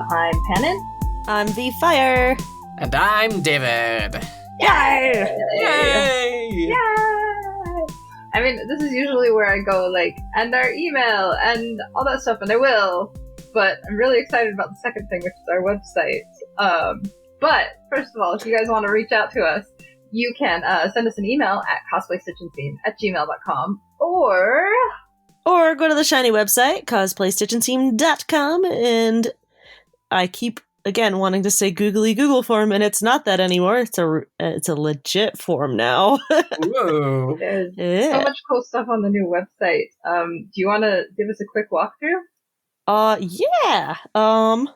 I'm Pannon. I'm the Fire. And I'm David. Yay! Yay! Yay! I mean, this is usually where I go, like, and our email and all that stuff, and I will. But I'm really excited about the second thing, which is our website. But first of all, if you guys want to reach out to us, you can send us an email at cosplaystitchandseam@gmail.com or go to the shiny website, cosplaystitchandseam.com, and I keep, again, wanting to say googly Google form, and it's not that anymore. It's a legit form now. Whoa. there's so much cool stuff on the new website. Do you want to give us a quick walkthrough? Yeah. So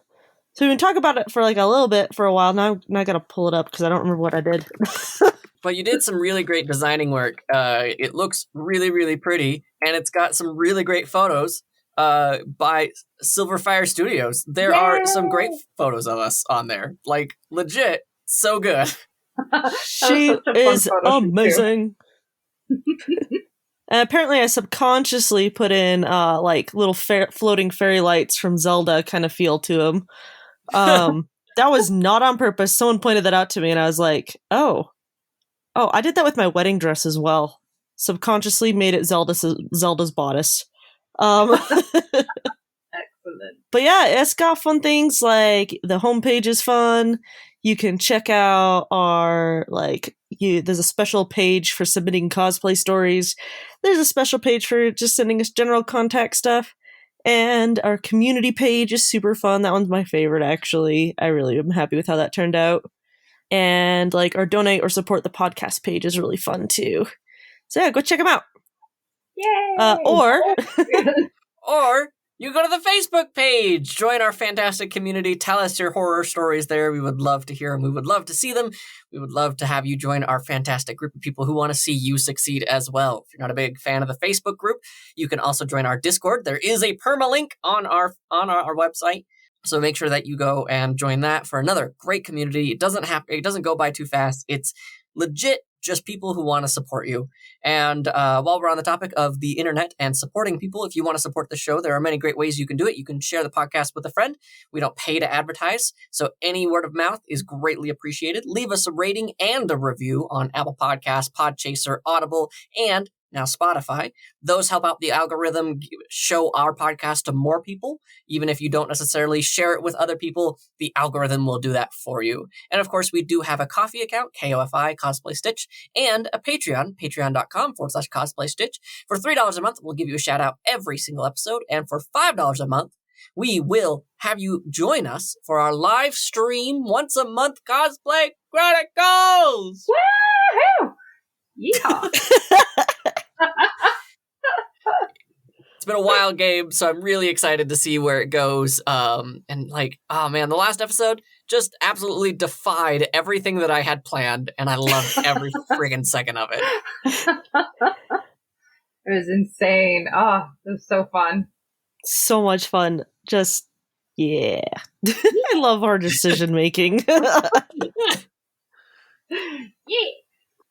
we've been talking about it for like a little bit for a while. Now I gotta pull it up because I don't remember what I did. But you did some really great designing work. It looks really, really pretty, and it's got some really great photos by Silverfire Studios. There are some great photos of us on there. Like, legit, so good. She is amazing. Apparently I subconsciously put in like little floating fairy lights from Zelda kind of feel to them. That was not on purpose. Someone pointed that out to me and I was like, oh, I did that with my wedding dress as well. Subconsciously made it Zelda's bodice. Excellent. But yeah, it's got fun things like the homepage is fun. You can check out our, there's a special page for submitting cosplay stories. There's a special page for just sending us general contact stuff. And our community page is super fun. That one's my favorite, actually. I really am happy with how that turned out. And like our donate or support the podcast page is really fun too. So yeah, go check them out. Yay! Or you go to the Facebook page, join our fantastic community, tell us your horror stories there. We would love to hear them. We would love to see them. We would love to have you join our fantastic group of people who want to see you succeed as well. If you're not a big fan of the Facebook group, you can also join our Discord. There is a permalink on our website. So make sure that you go and join that for another great community. It doesn't go by too fast. It's legit just people who want to support you. And while we're on the topic of the internet and supporting people, if you want to support the show, there are many great ways you can do it. You can share the podcast with a friend. We don't pay to advertise, so any word of mouth is greatly appreciated. Leave us a rating and a review on Apple Podcasts, Podchaser, Audible, and now Spotify. Those help out the algorithm, show our podcast to more people. Even if you don't necessarily share it with other people, the algorithm will do that for you. And of course, we do have a Ko-fi account, KOFI, Cosplay Stitch, and a Patreon, patreon.com/Cosplay Stitch. For $3 a month, we'll give you a shout out every single episode. And for $5 a month, we will have you join us for our live stream once a month Cosplay Chronicles! Woohoo! Yeehaw! It's been a wild game, so I'm really excited to see where it goes. And like, oh man, the last episode just absolutely defied everything that I had planned, and I loved every friggin' second of it. It was insane. Oh, it was so fun. So much fun. Just, yeah. I love our decision making. Yeah.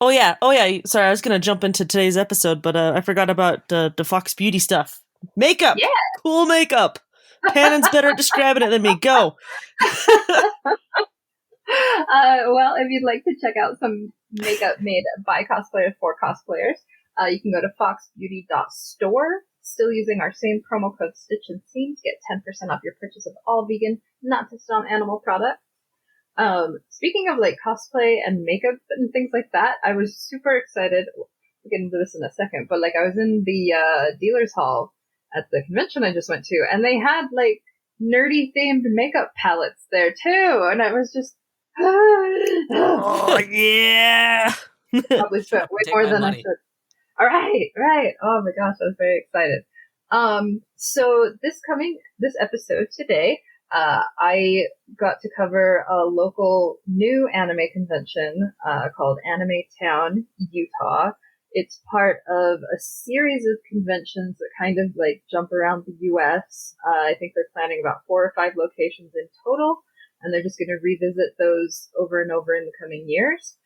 Oh yeah. Sorry, I was gonna jump into today's episode, but I forgot about the Fox Beauty stuff. Makeup! Yeah. Cool makeup! Pannon's better at describing it than me. Go! Well, if you'd like to check out some makeup made by cosplayers for cosplayers, you can go to foxbeauty.store, still using our same promo code Stitch and Seam to get 10% off your purchase of all vegan, not tested on animal products. Speaking of like cosplay and makeup and things like that, I was super excited. We'll get into this in a second, but like I was in the dealer's hall at the convention I just went to, and they had like nerdy themed makeup palettes there too, and I was just Oh yeah! probably spent way more than I should. All right. Oh my gosh, I was very excited. So this episode today, I got to cover a local new anime convention called Anime Town, Utah. It's part of a series of conventions that kind of like jump around the U.S. I think they're planning about 4 or 5 locations in total, and they're just going to revisit those over and over in the coming years.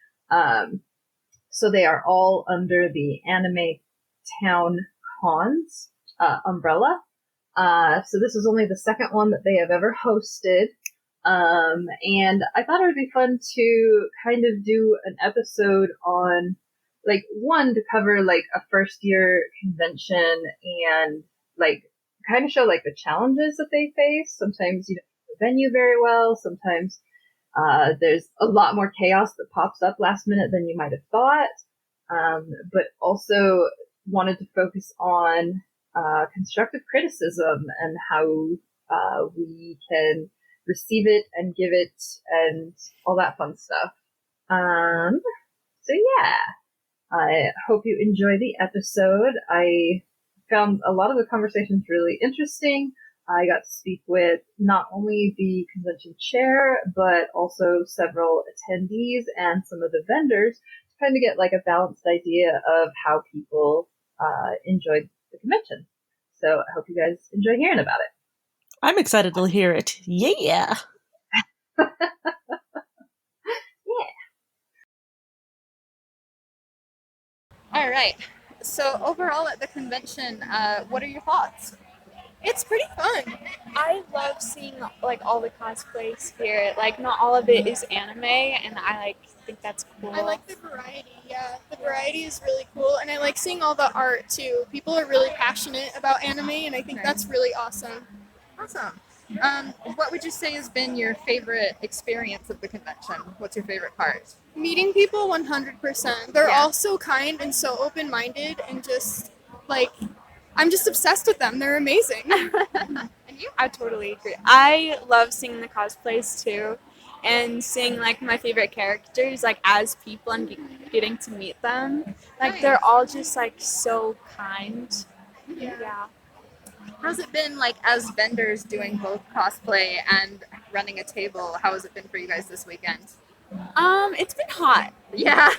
So they are all under the Anime Town Cons umbrella. So this is only the second one that they have ever hosted. And I thought it would be fun to kind of do an episode on, like, one, to cover, like, a first year convention and, like, kind of show, like, the challenges that they face. Sometimes you don't know the venue very well. Sometimes there's a lot more chaos that pops up last minute than you might have thought. But also wanted to focus on constructive criticism and how we can receive it and give it and all that fun stuff. So yeah, I hope you enjoy the episode. I found a lot of the conversations really interesting. I got to speak with not only the convention chair, but also several attendees and some of the vendors to kind of get like a balanced idea of how people enjoyed the convention. So I hope you guys enjoy hearing about it. I'm excited to hear it. Yeah. Yeah. All right. So overall at the convention, what are your thoughts? It's pretty fun. I love seeing like all the cosplays here. Like not all of it is anime, and I think that's cool. I like the variety. Yeah, the variety is really cool, and I like seeing all the art too. People are really passionate about anime, and I think that's really awesome. Awesome. What would you say has been your favorite experience of the convention? What's your favorite part? Meeting people, 100%. They're Yeah. all so kind and so open-minded, and just like, I'm just obsessed with them. They're amazing. And you? I totally agree. I love seeing the cosplays too, and seeing like my favorite characters like as people and getting to meet them. Like Nice. they're all just like so kind. Yeah. How's it been like as vendors doing both cosplay and running a table? How has it been for you guys this weekend? It's been hot. Yeah.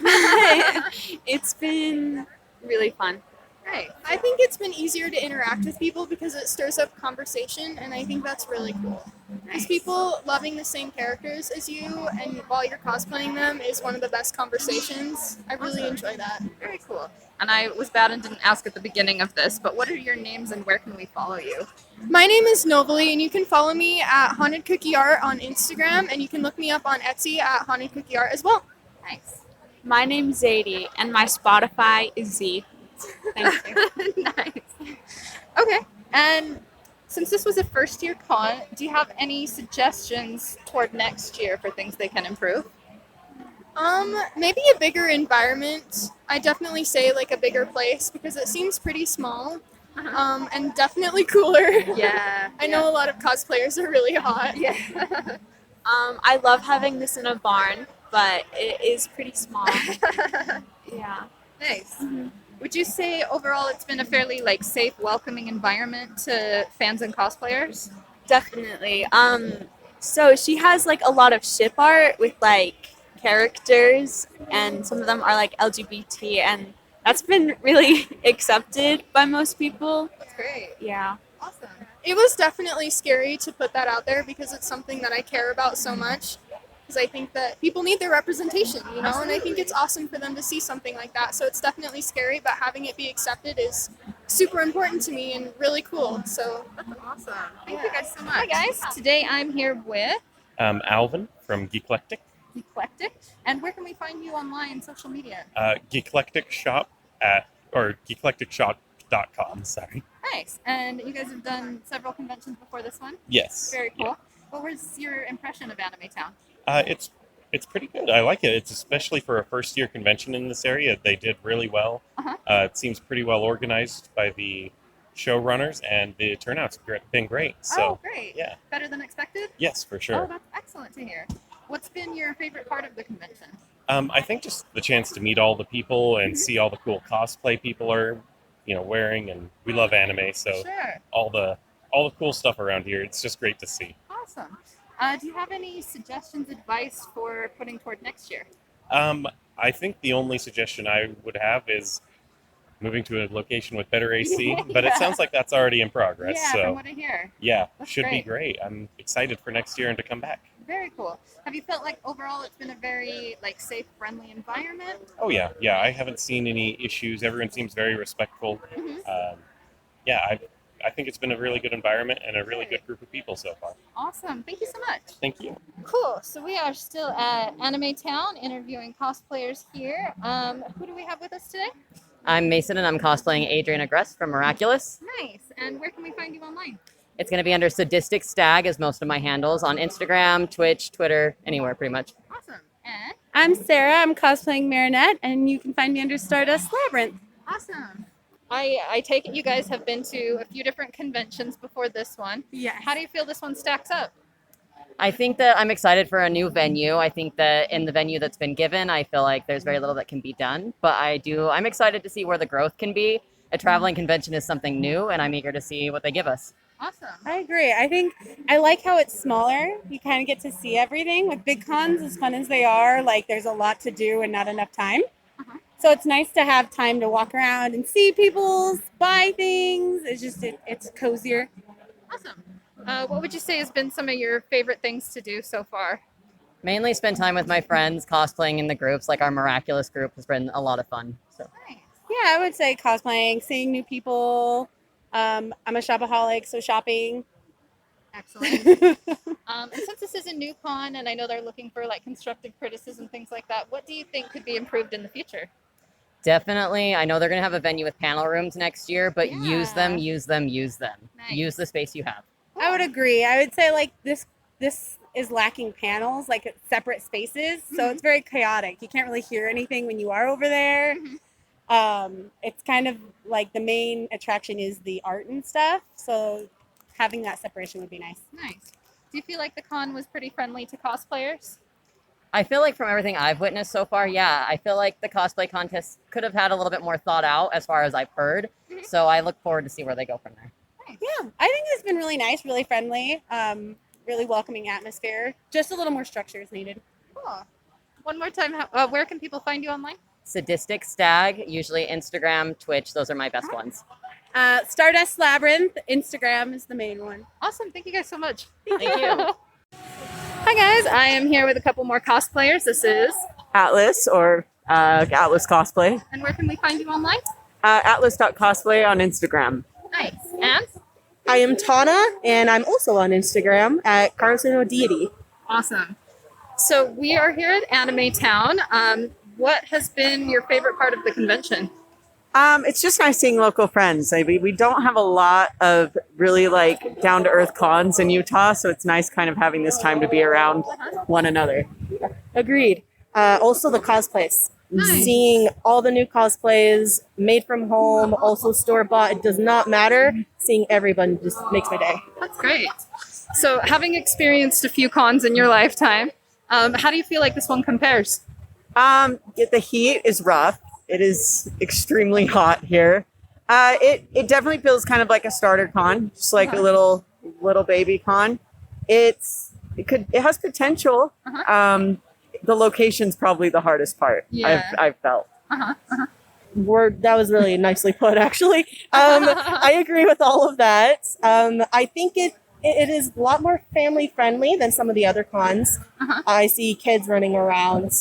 It's been really fun. Great. I think it's been easier to interact with people because it stirs up conversation, and I think that's really cool. Because people loving the same characters as you, and while you're cosplaying them, is one of the best conversations. I really enjoy that. Very cool. And I was bad and didn't ask at the beginning of this, but what are your names and where can we follow you? My name is Novely, and you can follow me at Haunted Cookie Art on Instagram, and you can look me up on Etsy at Haunted Cookie Art as well. Nice. My name's Zadie, and my Spotify is Z. Thank you. Nice. Okay. And since this was a first year con, do you have any suggestions toward next year for things they can improve? Maybe a bigger environment. I definitely say like a bigger place because it seems pretty small. And definitely cooler. Yeah. I know a lot of cosplayers are really hot. Yeah. I love having this in a barn, but it is pretty small. Yeah. Nice. Would you say overall it's been a fairly like safe, welcoming environment to fans and cosplayers? Definitely. So she has like a lot of ship art with like characters, and some of them are like LGBT, and that's been really accepted by most people. That's great. Yeah. Awesome. It was definitely scary to put that out there because it's something that I care about so much. Because I think that people need their representation, you know, and I think it's awesome for them to see something like that. So it's definitely scary, but having it be accepted is super important to me and really cool. So That's awesome. Thank you guys so much. Hi guys. Today I'm here with Alvin from Geeklectic. Geeklectic. And where can we find you online, social media? Geeklectic Shop geeklecticshop.com. Sorry. Nice. And you guys have done several conventions before this one? Yes. Very cool. What was your impression of Anime Town? It's pretty good. I like it. It's especially for a first year convention in this area. They did really well. Uh-huh. It seems pretty well organized by the showrunners, and the turnout's been great. So great. yeah. Better than expected? Yes, for Oh, sure. that's excellent to hear. What's been your favorite part of the convention? I think just the chance to meet all the people and see all the cool cosplay people are, wearing, and we love anime, so Sure. all the cool stuff around here. It's just great to see. Awesome. Do you have any suggestions, advice for putting toward next year? I think the only suggestion I would have is moving to a location with better AC, but it sounds like that's already in progress. Yeah, so from what I hear. yeah, That's should be great. great. I'm excited for next year and to come back. Very cool. Have you felt like overall it's been a very safe, friendly environment? Oh yeah, I haven't seen any issues. Everyone seems very respectful. Mhm. Yeah, I think it's been a really good environment and a really good group of people so far. Awesome. Thank you so much. Thank you. Cool. So we are still at Anime Town interviewing cosplayers here. Who do we have with us today? I'm Mason, and I'm cosplaying Adrian Agrest from Miraculous. Nice. And where can we find you online? It's going to be under Sadistic Stag as most of my handles on Instagram, Twitch, Twitter, anywhere pretty much. Awesome. And I'm Sarah. I'm cosplaying Marinette, and you can find me under Stardust Labyrinth. awesome. I take it you guys have been to a few different conventions before this one. Yes. How do you feel this one stacks up? I think that I'm excited for a new venue. I think that in the venue that's been given, I feel like there's very little that can be done. But I'm excited to see where the growth can be. A traveling convention is something new, and I'm eager to see what they give us. Awesome. I agree. I like how it's smaller. You kind of get to see everything. With big cons, as fun as they are, like there's a lot to do and not enough time. So it's nice to have time to walk around and see people, buy things. It's cozier. Awesome. What would you say has been some of your favorite things to do so far? Mainly spend time with my friends, cosplaying in the groups. Like our Miraculous group has been a lot of fun. So. Nice. Yeah, I would say cosplaying, seeing new people. I'm a shopaholic, so shopping. Excellent. And since this is a new con, and I know they're looking for like constructive criticism, things like that, what do you think could be improved in the future? Definitely. I know they're going to have a venue with panel rooms next year, but Yeah. use them. Nice. Use the space you have. I would agree. I would say like this is lacking panels, like separate spaces. So it's very chaotic. You can't really hear anything when you are over there. It's kind of like the main attraction is the art and stuff. So having that separation would be nice. Nice. Do you feel like the con was pretty friendly to cosplayers? I feel like from everything I've witnessed so far, yeah, I feel like the cosplay contest could have had a little bit more thought out as far as I've heard. So I look forward to see where they go from there. Nice. Yeah, I think it's been really nice, really friendly, really welcoming atmosphere. Just a little more structure is needed. Cool. One more time, where can people find you online? Sadistic Stag, usually Instagram, Twitch, those are my best ones. Stardust Labyrinth, Instagram is the main one. Awesome. Thank you guys so much. Thank you. Hi guys, I am here with a couple more cosplayers. This is Atlas or Atlas Cosplay. And where can we find you online? Atlas.cosplay on Instagram. Nice. And I am Tana, and I'm also on Instagram at Carson Deity. awesome. So we are here at Anime Town. What has been your favorite part of the convention? It's just nice seeing local friends. We don't have a lot of really like down to earth cons in Utah, so it's nice kind of having this time to be around one another. Agreed. Also the cosplays. Nice. Seeing all the new cosplays made from home, also store bought, it does not matter. Seeing everyone just makes my day. That's great. So having experienced a few cons in your lifetime, how do you feel like this one compares? The heat is rough. It is extremely hot here. It definitely feels kind of like a starter con, just like a little baby con. It has potential. The location's probably the hardest part. Yeah. I've felt. That was really nicely put, actually. I agree with all of that. I think it is a lot more family friendly than some of the other cons. I see kids running around.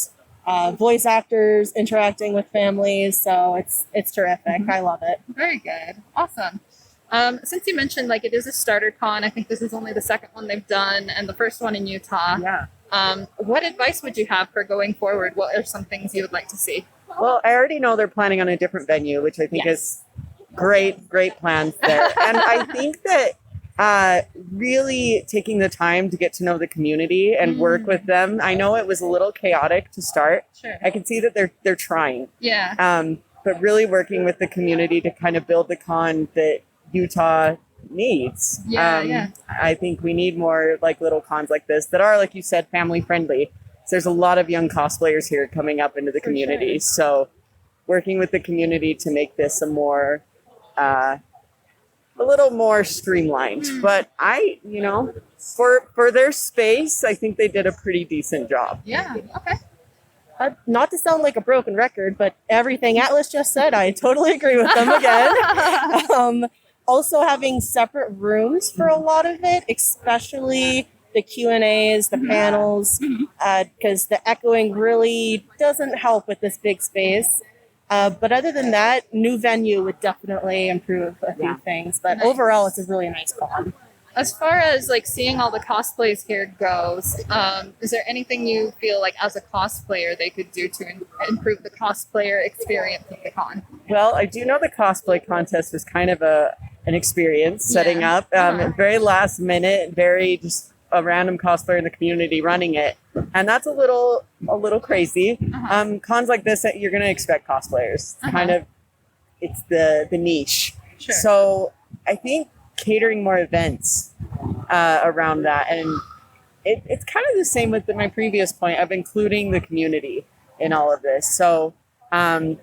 Voice actors interacting with families, so it's terrific. I love it. Very good. Awesome. Since you mentioned like it is a starter con, I think this is only the second one they've done and the first one in Utah. Yeah. What advice would you have for going forward? What are some things you would like to see? Well, I already know they're planning on a different venue, which I think is great plans there. And I think that really taking the time to get to know the community and work with them. I know it was a little chaotic to start. Sure. I can see that they're trying. Yeah. But really working with the community to kind of build the con that Utah needs. Yeah. I think we need more like little cons like this that are, like you said, family friendly. So there's a lot of young cosplayers here coming up into the community. Sure. So working with the community to make this a more a little more streamlined, but for their space, I think they did a pretty decent job. Yeah. Okay. Not to sound like a broken record, but everything Atlas just said, I totally agree with them again. Also having separate rooms for a lot of it, especially the Q&As, the panels, because the echoing really doesn't help with this big space. But other than that, new venue would definitely improve a few things. But overall, it's a really nice con. As far as like seeing all the cosplays here goes, is there anything you feel like as a cosplayer they could do to improve the cosplayer experience at the con? Well, I do know the cosplay contest was kind of an experience setting up. Very last minute, very just a random cosplayer in the community running it, and that's a little crazy. Cons like this, you're going to expect cosplayers. Kind of, it's the niche. Sure. So I think catering more events around that, and it's kind of the same with my previous point of including the community in all of this. So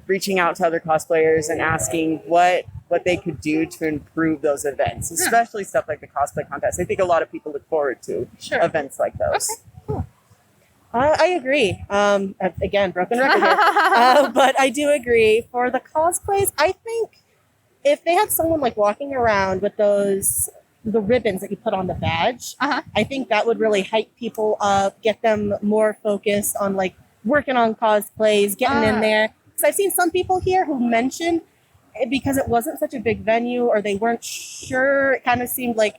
reaching out to other cosplayers and asking what they could do to improve those events, especially stuff like the cosplay contest. I think a lot of people look forward to events like those. Okay, cool. I agree. Again, broken record here. But I do agree. For the cosplays, I think if they had someone like walking around with the ribbons that you put on the badge, I think that would really hype people up, get them more focused on like working on cosplays, getting in there. Because I've seen some people here who mentioned because it wasn't such a big venue or they weren't sure, it kind of seemed like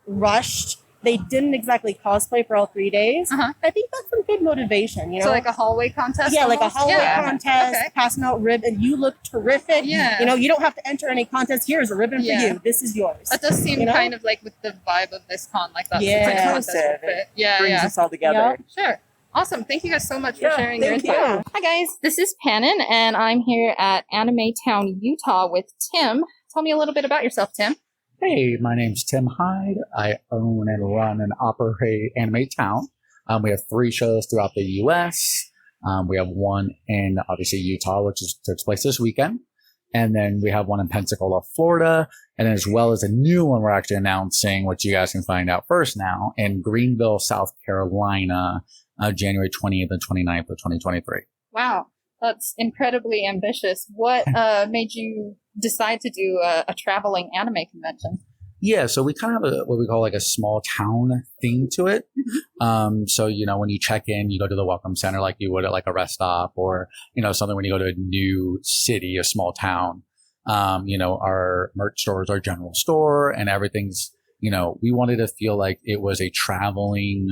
rushed. They didn't exactly cosplay for all 3 days. I think that's some good motivation, you know? So like a hallway contest? Yeah, almost? like a hallway contest, passing out ribbon. You look terrific. Yeah. You know, you don't have to enter any contest. Here's a ribbon for you. This is yours. That does seem kind of like with the vibe of this con, like that. Yeah. Brings us all together. Sure. Awesome. Thank you guys so much for sharing your thank info. you. Hi guys, this is Pannon and I'm here at Anime Town, Utah with Tim. Tell me a little bit about yourself, Tim. Hey, my name's Tim Hyde. I own and run and operate Anime Town. We have 3 shows throughout the U.S. We have one in, obviously, Utah, which takes place this weekend. And then we have one in Pensacola, Florida. And as well as a new one we're actually announcing, which you guys can find out first now, in Greenville, South Carolina, January 20th and 29th of 2023. Wow, that's incredibly ambitious. What made you decide to do a traveling anime convention? Yeah, so we kind of have what we call like a small town theme to it. So, you know, when you check in, you go to the welcome center like you would at like a rest stop or, you know, something when you go to a new city, a small town. You know, our merch store is our general store and everything's, you know, we wanted to feel like it was a traveling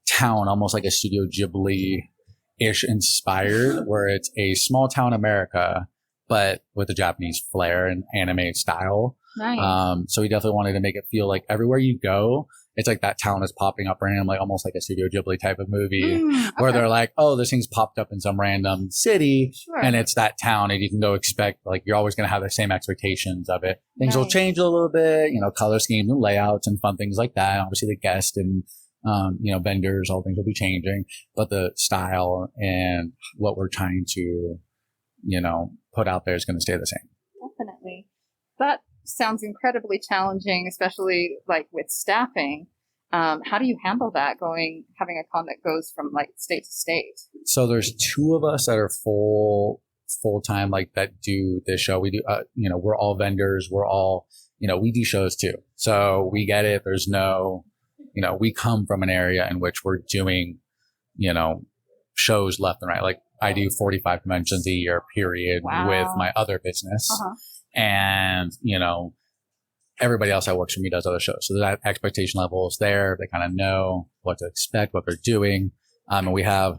town, almost like a Studio Ghibli-ish inspired, where it's a small town America, but with a Japanese flair and anime style. Nice. So we definitely wanted to make it feel like everywhere you go, it's like that town is popping up random, like almost like a Studio Ghibli type of movie where they're like, oh, this thing's popped up in some random city and it's that town and you can go expect, like, you're always going to have the same expectations of it. Things will change a little bit, you know, color schemes and layouts and fun things like that. Obviously the guest and, you know, vendors, all things will be changing, but the style and what we're trying to, you know, put out there is going to stay the same. Definitely. That sounds incredibly challenging, especially like with staffing. How do you handle that having a con that goes from like state to state? So there's 2 of us that are full time, like that do this show. We do, you know, we're all vendors. We're all, you know, we do shows too. So we get it. There's no, you know, we come from an area in which we're doing, you know, shows left and right. Like I do 45 conventions a year, period, with my other business. And, you know, everybody else that works for me does other shows. So that expectation level is there. They kind of know what to expect, what they're doing. And we have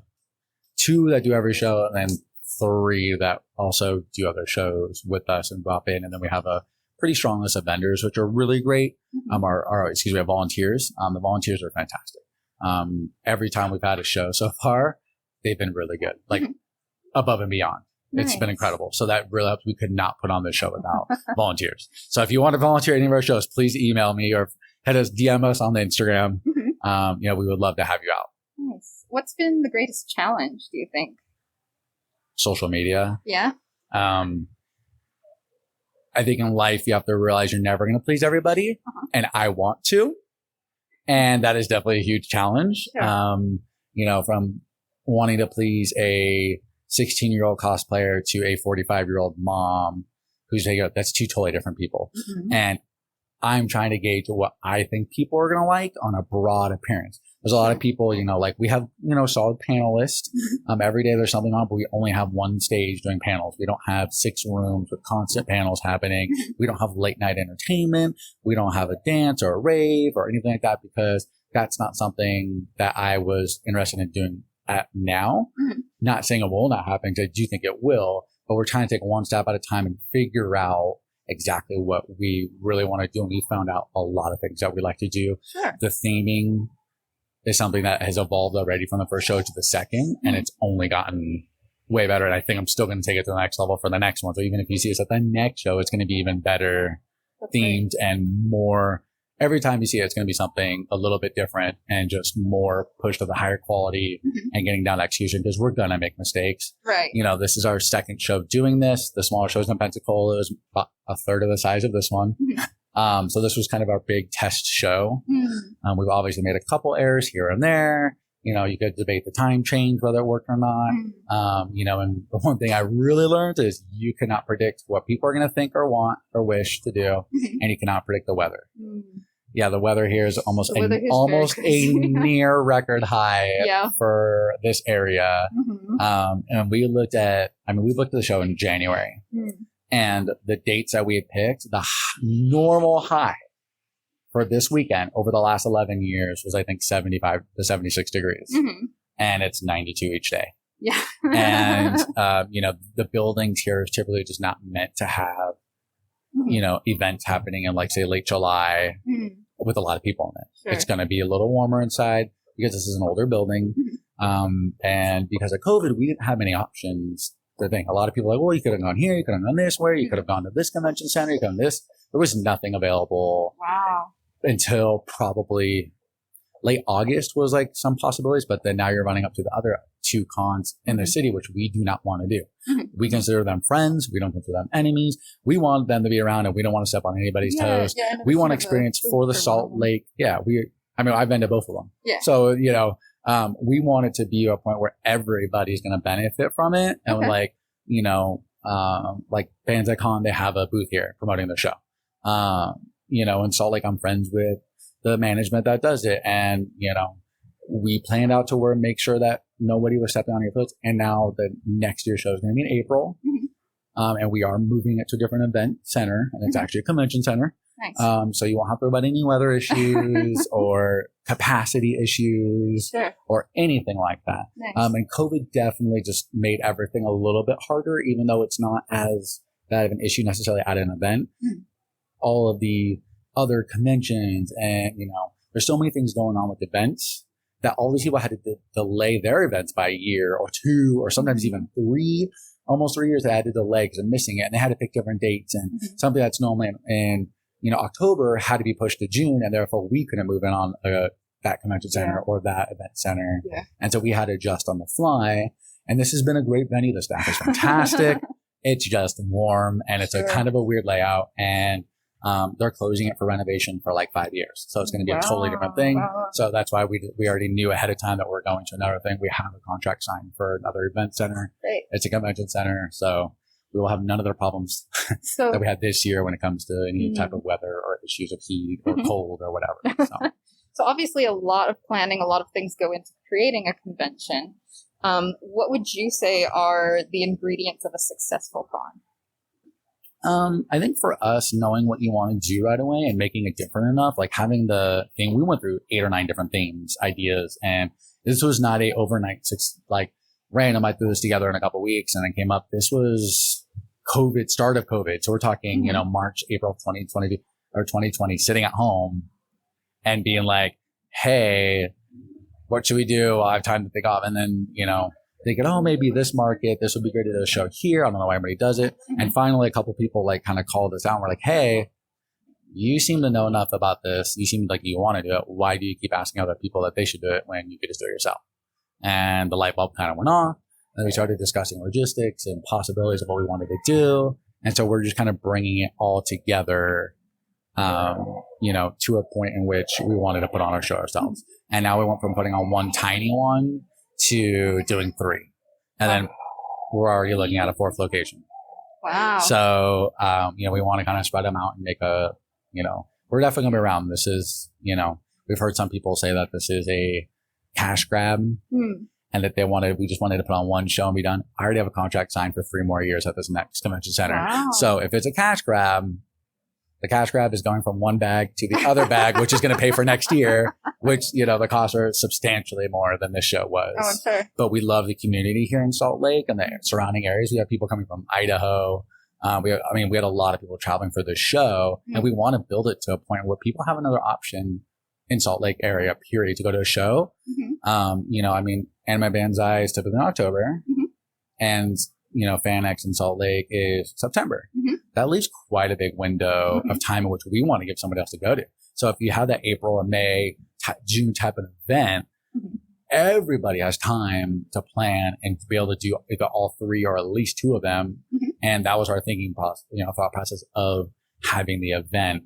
2 that do every show and then 3 that also do other shows with us and drop in. And then we have a pretty strong list of vendors, which are really great. We have volunteers. The volunteers are fantastic. Every time we've had a show so far, they've been really good, like above and beyond. It's been incredible. So that really helps. We could not put on this show without volunteers. So if you want to volunteer at any of our shows, please email me or DM us on the Instagram. You know, we would love to have you out. Nice. What's been the greatest challenge, do you think? Social media. Yeah. I think in life, you have to realize you're never going to please everybody. And I want to. And that is definitely a huge challenge. Sure. You know, from wanting to please a 16-year-old cosplayer to a 45-year-old mom who's that's 2 totally different people. And I'm trying to gauge what I think people are going to like on a broad appearance. There's a lot of people, like we have, solid panelists. Every day there's something on, but we only have one stage doing panels. We don't have 6 rooms with constant panels happening. We don't have late night entertainment. We don't have a dance or a rave or anything like that, because that's not something that I was interested in doing at now. Not saying it will not happen, because I do think it will, but we're trying to take one step at a time and figure out exactly what we really want to do. And we found out a lot of things that we like to do. Sure. The theming is something that has evolved already from the first show to the second, and it's only gotten way better. And I think I'm still going to take it to the next level for the next one. So even if you see us at the next show, it's going to be even better themed and more. Every time you see it, it's going to be something a little bit different and just more pushed to the higher quality and getting down to execution, because we're going to make mistakes. Right. This is our second show doing this. The smaller shows in Pensacola is about a third of the size of this one. So this was kind of our big test show. We've obviously made a couple errors here and there. You could debate the time change, whether it worked or not. And the one thing I really learned is you cannot predict what people are going to think or want or wish to do. And you cannot predict the weather. Yeah, the weather here is almost a near record high for this area. And we looked at the show in January. And the dates that we had picked, the normal high for this weekend over the last 11 years was, I think, 75 to 76 degrees. And it's 92 each day. Yeah. And, the buildings here is typically just not meant to have, events happening in, like, say, late July with a lot of people in it. Sure. It's going to be a little warmer inside because this is an older building. And because of COVID, we didn't have many options. The thing, a lot of people are like, well, you could have gone here, you could have gone this way, you could have gone to this convention center, you could have done this. There was nothing available. Wow. Until probably late August was like some possibilities, but then now you're running up to the other 2 cons in the city, which we do not want to do. We consider them friends. We don't consider them enemies. We want them to be around, and we don't want to step on anybody's toes. We want experience for the Salt Lake. Yeah. I've been to both of them. Yeah. So, we want it to be a point where everybody's going to benefit from it. And like BanzaiCon, they have a booth here promoting the show. In Salt Lake, I'm friends with the management that does it. And, we planned out to make sure that nobody was stepping on your foot. And now the next year's show is going to be in April. And we are moving it to a different event center, and it's actually a convention center. Nice. So you won't have to worry about any weather issues or capacity issues or anything like that. Nice. And COVID definitely just made everything a little bit harder, even though it's not as bad of an issue necessarily at an event. All of the other conventions and, there's so many things going on with events that all these people had to delay their events by a year or 2 or sometimes even 3, almost 3 years. They had to delay because they're missing it, and they had to pick different dates, and something that's normally in October had to be pushed to June, and therefore we couldn't move in on that convention center or that event center. And so we had to adjust on the fly. And this has been a great venue. The staff is fantastic. It's just warm, and it's a kind of a weird layout, and they're closing it for renovation for like 5 years. So it's going to be a totally different thing. So that's why we already knew ahead of time that we're going to another thing. We have a contract signed for another event center. It's a convention center. So we will have none of the problems that we had this year when it comes to any type of weather or issues of heat or cold or whatever. So obviously a lot of planning, a lot of things go into creating a convention. What would you say are the ingredients of a successful con? I think for us, knowing what you want to do right away and making it different enough, like having the thing, we went through 8 or 9 different themes, ideas, and this was not a overnight random. I threw this together in a couple of weeks and it came up. This was COVID, start of COVID. So we're talking, March, April 2020 or 2020, sitting at home and being like, hey, what should we do? I have time to think off. And then, thinking, oh, maybe this market, this would be great to do a show here. I don't know why everybody does it. And finally, a couple people kind of called us out and were like, hey, you seem to know enough about this. You seem like you want to do it. Why do you keep asking other people that they should do it when you could just do it yourself? And the light bulb kind of went off. And then we started discussing logistics and possibilities of what we wanted to do. And so we're just kind of bringing it all together, to a point in which we wanted to put on our show ourselves. And now we went from putting on one tiny one to doing 3. And then we're already looking at a 4th location. Wow. So, we want to kind of spread them out and make we're definitely going to be around. This is, we've heard some people say that this is a cash grab and that we just wanted to put on one show and be done. I already have a contract signed for 3 more years at this next convention center. Wow. So if it's a cash grab, the cash grab is going from one bag to the other bag, which is going to pay for next year, which, the costs are substantially more than this show was. Oh, I'm sure. But we love the community here in Salt Lake and the surrounding areas. We have people coming from Idaho. We had a lot of people traveling for the show, and we want to build it to a point where people have another option in Salt Lake area, period, to go to a show. Anime Banzai is typically in October, and FanX in Salt Lake is September. That leaves quite a big window of time in which we want to give somebody else to go to. So if you have that April or May, June type of event, everybody has time to plan and to be able to do either all 3 or at least 2 of them. And that was our thinking process, thought process of having the event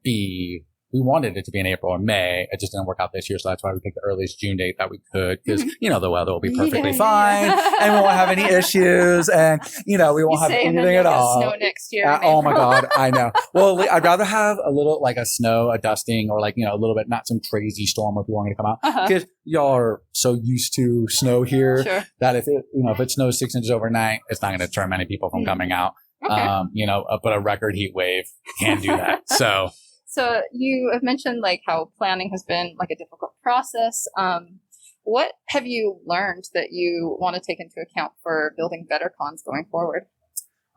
be. We wanted it to be in April or May. It just didn't work out this year. So that's why we picked the earliest June date that we could, because, the weather will be perfectly fine and we won't have any issues and, we won't have anything at all. Snow next year. Oh my God. I know. Well, I'd rather have a little, like a snow, a dusting, or like, a little bit, not some crazy storm where people aren't going to come out, because y'all are so used to snow here that if it snows 6 inches overnight, it's not going to deter many people from coming out. But a record heat wave can do that. So you have mentioned like how planning has been like a difficult process. What have you learned that you want to take into account for building better cons going forward?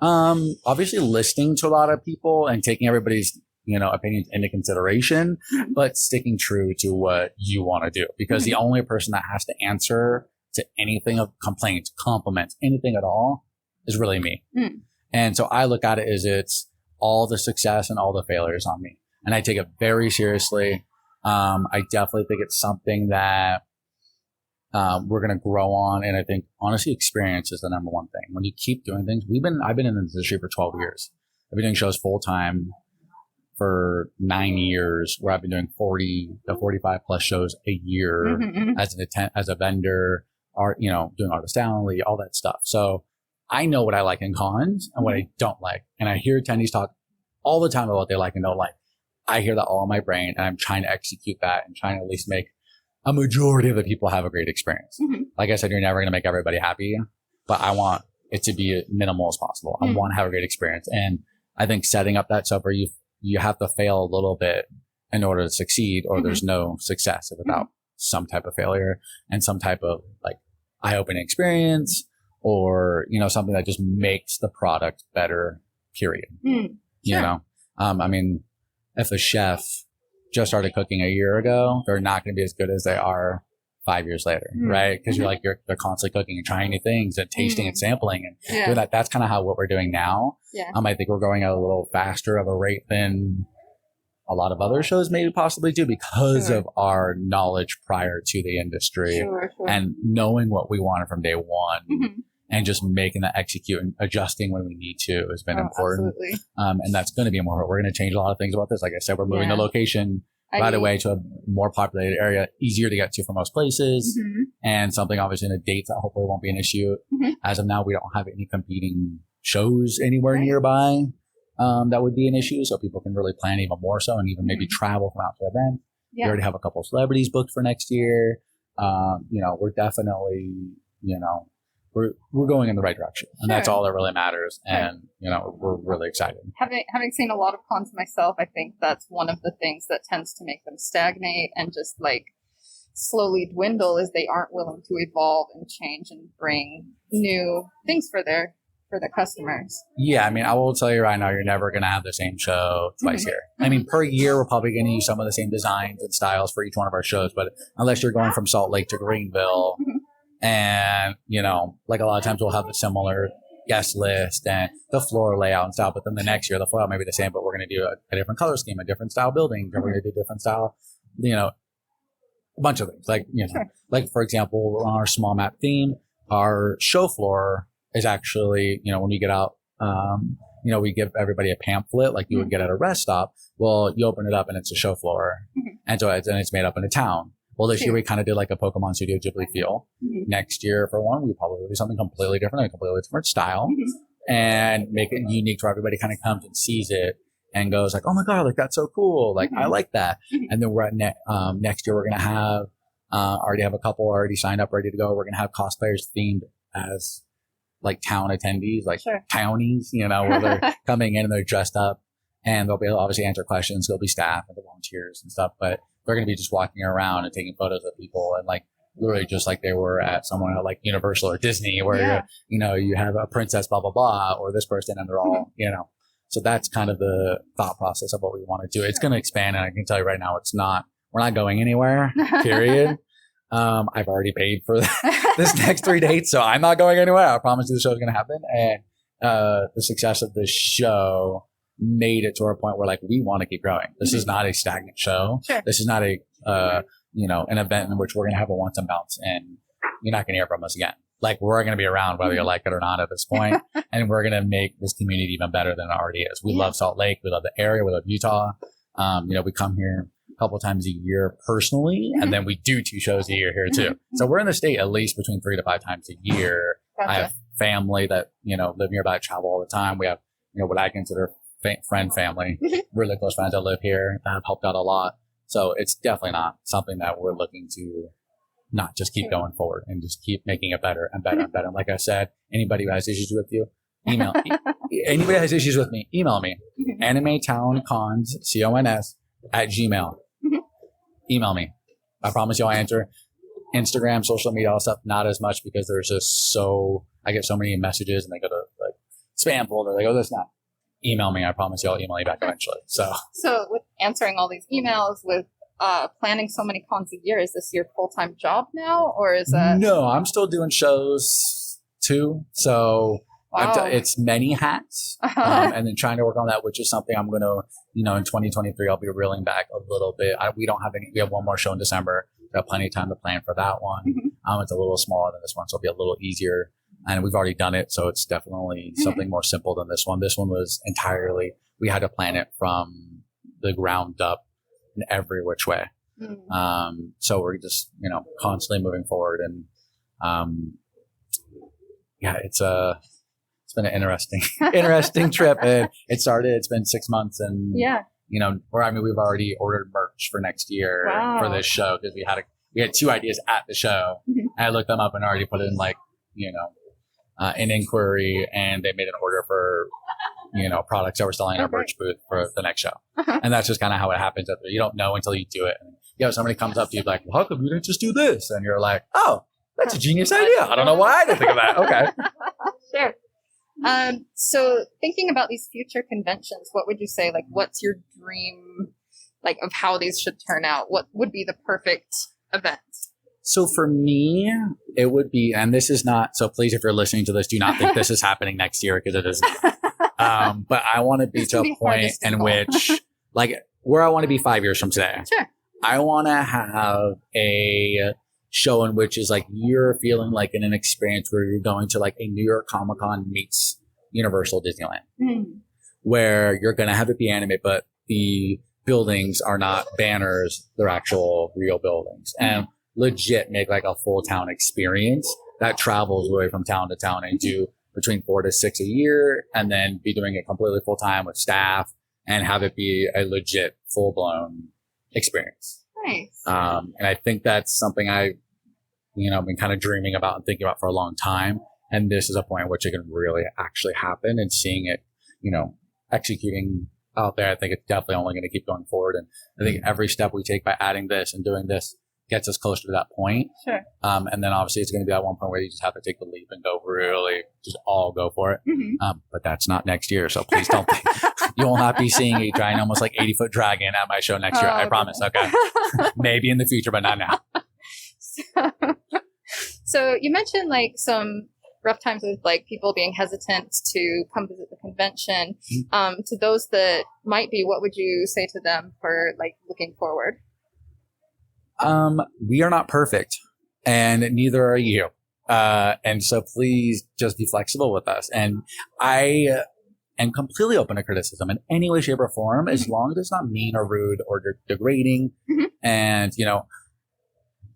Obviously listening to a lot of people and taking everybody's, opinions into consideration, but sticking true to what you want to do, because the only person that has to answer to anything of complaints, compliments, anything at all is really me. And so I look at it as it's all the success and all the failures on me. And I take it very seriously. I definitely think it's something that we're going to grow on. And I think, honestly, experience is the number one thing. When you keep doing things, I've been in the industry for 12 years. I've been doing shows full time for 9 years, where I've been doing 40 to 45 plus shows a year as a vendor, doing artist only, all that stuff. So I know what I like in cons and what I don't like. And I hear attendees talk all the time about what they like and don't like. I hear that all in my brain, and I'm trying to execute that and trying to at least make a majority of the people have a great experience. Like I said, you're never going to make everybody happy, but I want it to be as minimal as possible. I want to have a great experience. And I think setting up that stuff where you have to fail a little bit in order to succeed, or there's no success without some type of failure and some type of like eye-opening experience, or, something that just makes the product better, period. If a chef just started cooking a year ago, they're not going to be as good as they are 5 years later, right? Because they're constantly cooking and trying new things and tasting and sampling and doing that. That's kind of what we're doing now. I think we're going at a little faster of a rate than a lot of other shows maybe possibly do, because of our knowledge prior to the industry and knowing what we wanted from day one. And just making that execute and adjusting when we need to has been important. And that's going to be more. We're going to change a lot of things about this. Like I said, we're moving the location away to a more populated area, easier to get to from most places, and something obviously in the dates that hopefully won't be an issue. As of now, we don't have any competing shows anywhere nearby that would be an issue, so people can really plan even more so, and even maybe travel from out to the event. We already have a couple of celebrities booked for next year. We're definitely, we're going in the right direction, and that's all that really matters. And we're really excited. Having seen a lot of cons myself, I think that's one of the things that tends to make them stagnate and just like slowly dwindle, is they aren't willing to evolve and change and bring new things for the customers. Yeah, I will tell you right now, you're never going to have the same show twice here. Per year, we're probably going to use some of the same designs and styles for each one of our shows, but unless you're going from Salt Lake to Greenville. And, like a lot of times we'll have a similar guest list and the floor layout and style, but then the next year the floor may be the same, but we're going to do a different color scheme, a different style building, we're going to do a different style, a bunch of things. Like for example, on our small map theme, our show floor is actually, when we get out, we give everybody a pamphlet like you would get at a rest stop. Well, you open it up and it's a show floor. And so it's made up in a town. Well, this year we kind of did like a Pokemon Studio Ghibli feel. Next year, for one, we probably will do something completely different, a completely different style, and make it unique where everybody kind of comes and sees it and goes like, "Oh my god, like that's so cool! Like I like that." And then we're at next year we're gonna have Already have a couple already signed up, ready to go. We're going to have cosplayers themed as like town attendees, like townies, you know, where they're coming in and they're dressed up, and they'll be able to obviously answer questions. There'll be staff and the volunteers and stuff, but they're going to be just walking around and taking photos of people, and like literally just like they were at someone at like Universal or Disney, where you know, you have a princess blah blah blah or this person, and they're all you know. So that's kind of the thought process of what we want to do. It's going to expand, and I can tell you right now, we're not going anywhere. Period. I've already paid for this next 3 dates, so I'm not going anywhere. I promise you the show is going to happen, and the success of the show made it to a point where like we want to keep growing. This is not a stagnant show. This is not a you know, an event in which we're going to have a once and bounce, and you're not going to hear from us again. Like, we're going to be around whether you like it or not at this point, and we're going to make this community even better than it already is. We love Salt Lake. We love the area. We love Utah. You know, we come here a couple times a year personally, and then we do 2 shows a year here too. So we're in the state at least between 3 to 5 times a year. I have family that, you know, live nearby, travel all the time. We have, you know, what I consider friend family, really close friends that live here that have helped out a lot. So it's definitely not something that we're looking to not just keep going forward and just keep making it better and better and better. And like I said, anybody who has issues with you, email anybody who has issues with me, email me. AnimeTownCons, CONS @gmail. Email me. I promise you I'll answer. Instagram, social media, all stuff, not as much, because there's just I get so many messages and they go to like spam folder. They go, that's not. Email me. I promise you I'll email you back eventually. So with answering all these emails, with planning so many cons a year, is this your full-time job now, or is that? No, I'm still doing shows too. So it's many hats, and then trying to work on that, which is something I'm going to, you know, in 2023, I'll be reeling back a little bit. We have one more show in December. We have plenty of time to plan for that one. It's a little smaller than this one, so it'll be a little easier. And we've already done it, so it's definitely something more simple than this one. This one was entirely, we had to plan it from the ground up in every which way. So we're just, you know, constantly moving forward. And it's been an interesting trip. And it's been 6 months, and you know, we've already ordered merch for next year for this show, because we had 2 ideas at the show. And I looked them up and already put in, like, you know, an inquiry, and they made an order for, you know, products that we're selling in our merch booth for the next show. And that's just kind of how it happens. You don't know until you do it. And, you know, somebody comes up to you like, well, how come you didn't just do this? And you're like, oh, that's a genius idea. I don't know why I didn't think of that. Okay. Sure. So thinking about these future conventions, what would you say, like, what's your dream, like, of how these should turn out? What would be the perfect event? So for me, it would be, and this is not, so please, if you're listening to this, do not think this is happening next year, because it is not. But I want to be to a point in which, like, where I want to be 5 years from today. Sure. I want to have a show in which is like, you're feeling like in an experience where you're going to like a New York Comic Con meets Universal Disneyland, where you're going to have it be anime, but the buildings are not banners, they're actual real buildings. And legit make like a full town experience that travels away from town to town, and do between 4 to 6 a year, and then be doing it completely full time with staff, and have it be a legit full blown experience. Nice. And I think that's something I've been kind of dreaming about and thinking about for a long time. And this is a point at which it can really actually happen, and seeing it, you know, executing out there. I think it's definitely only going to keep going forward. And I think every step we take by adding this and doing this gets us closer to that point. Sure. And then obviously it's going to be at one point where you just have to take the leap and go really just all go for it. But that's not next year. So please don't think you will not be seeing a giant, almost like 80-foot dragon at my show next year. I promise. Okay. Maybe in the future, but not now. So you mentioned like some rough times with like people being hesitant to come visit the convention. To those that might be, what would you say to them for like looking forward? We are not perfect, and neither are you. And so please just be flexible with us. And I am completely open to criticism in any way, shape, or form, as long as it's not mean or rude or degrading. And, you know,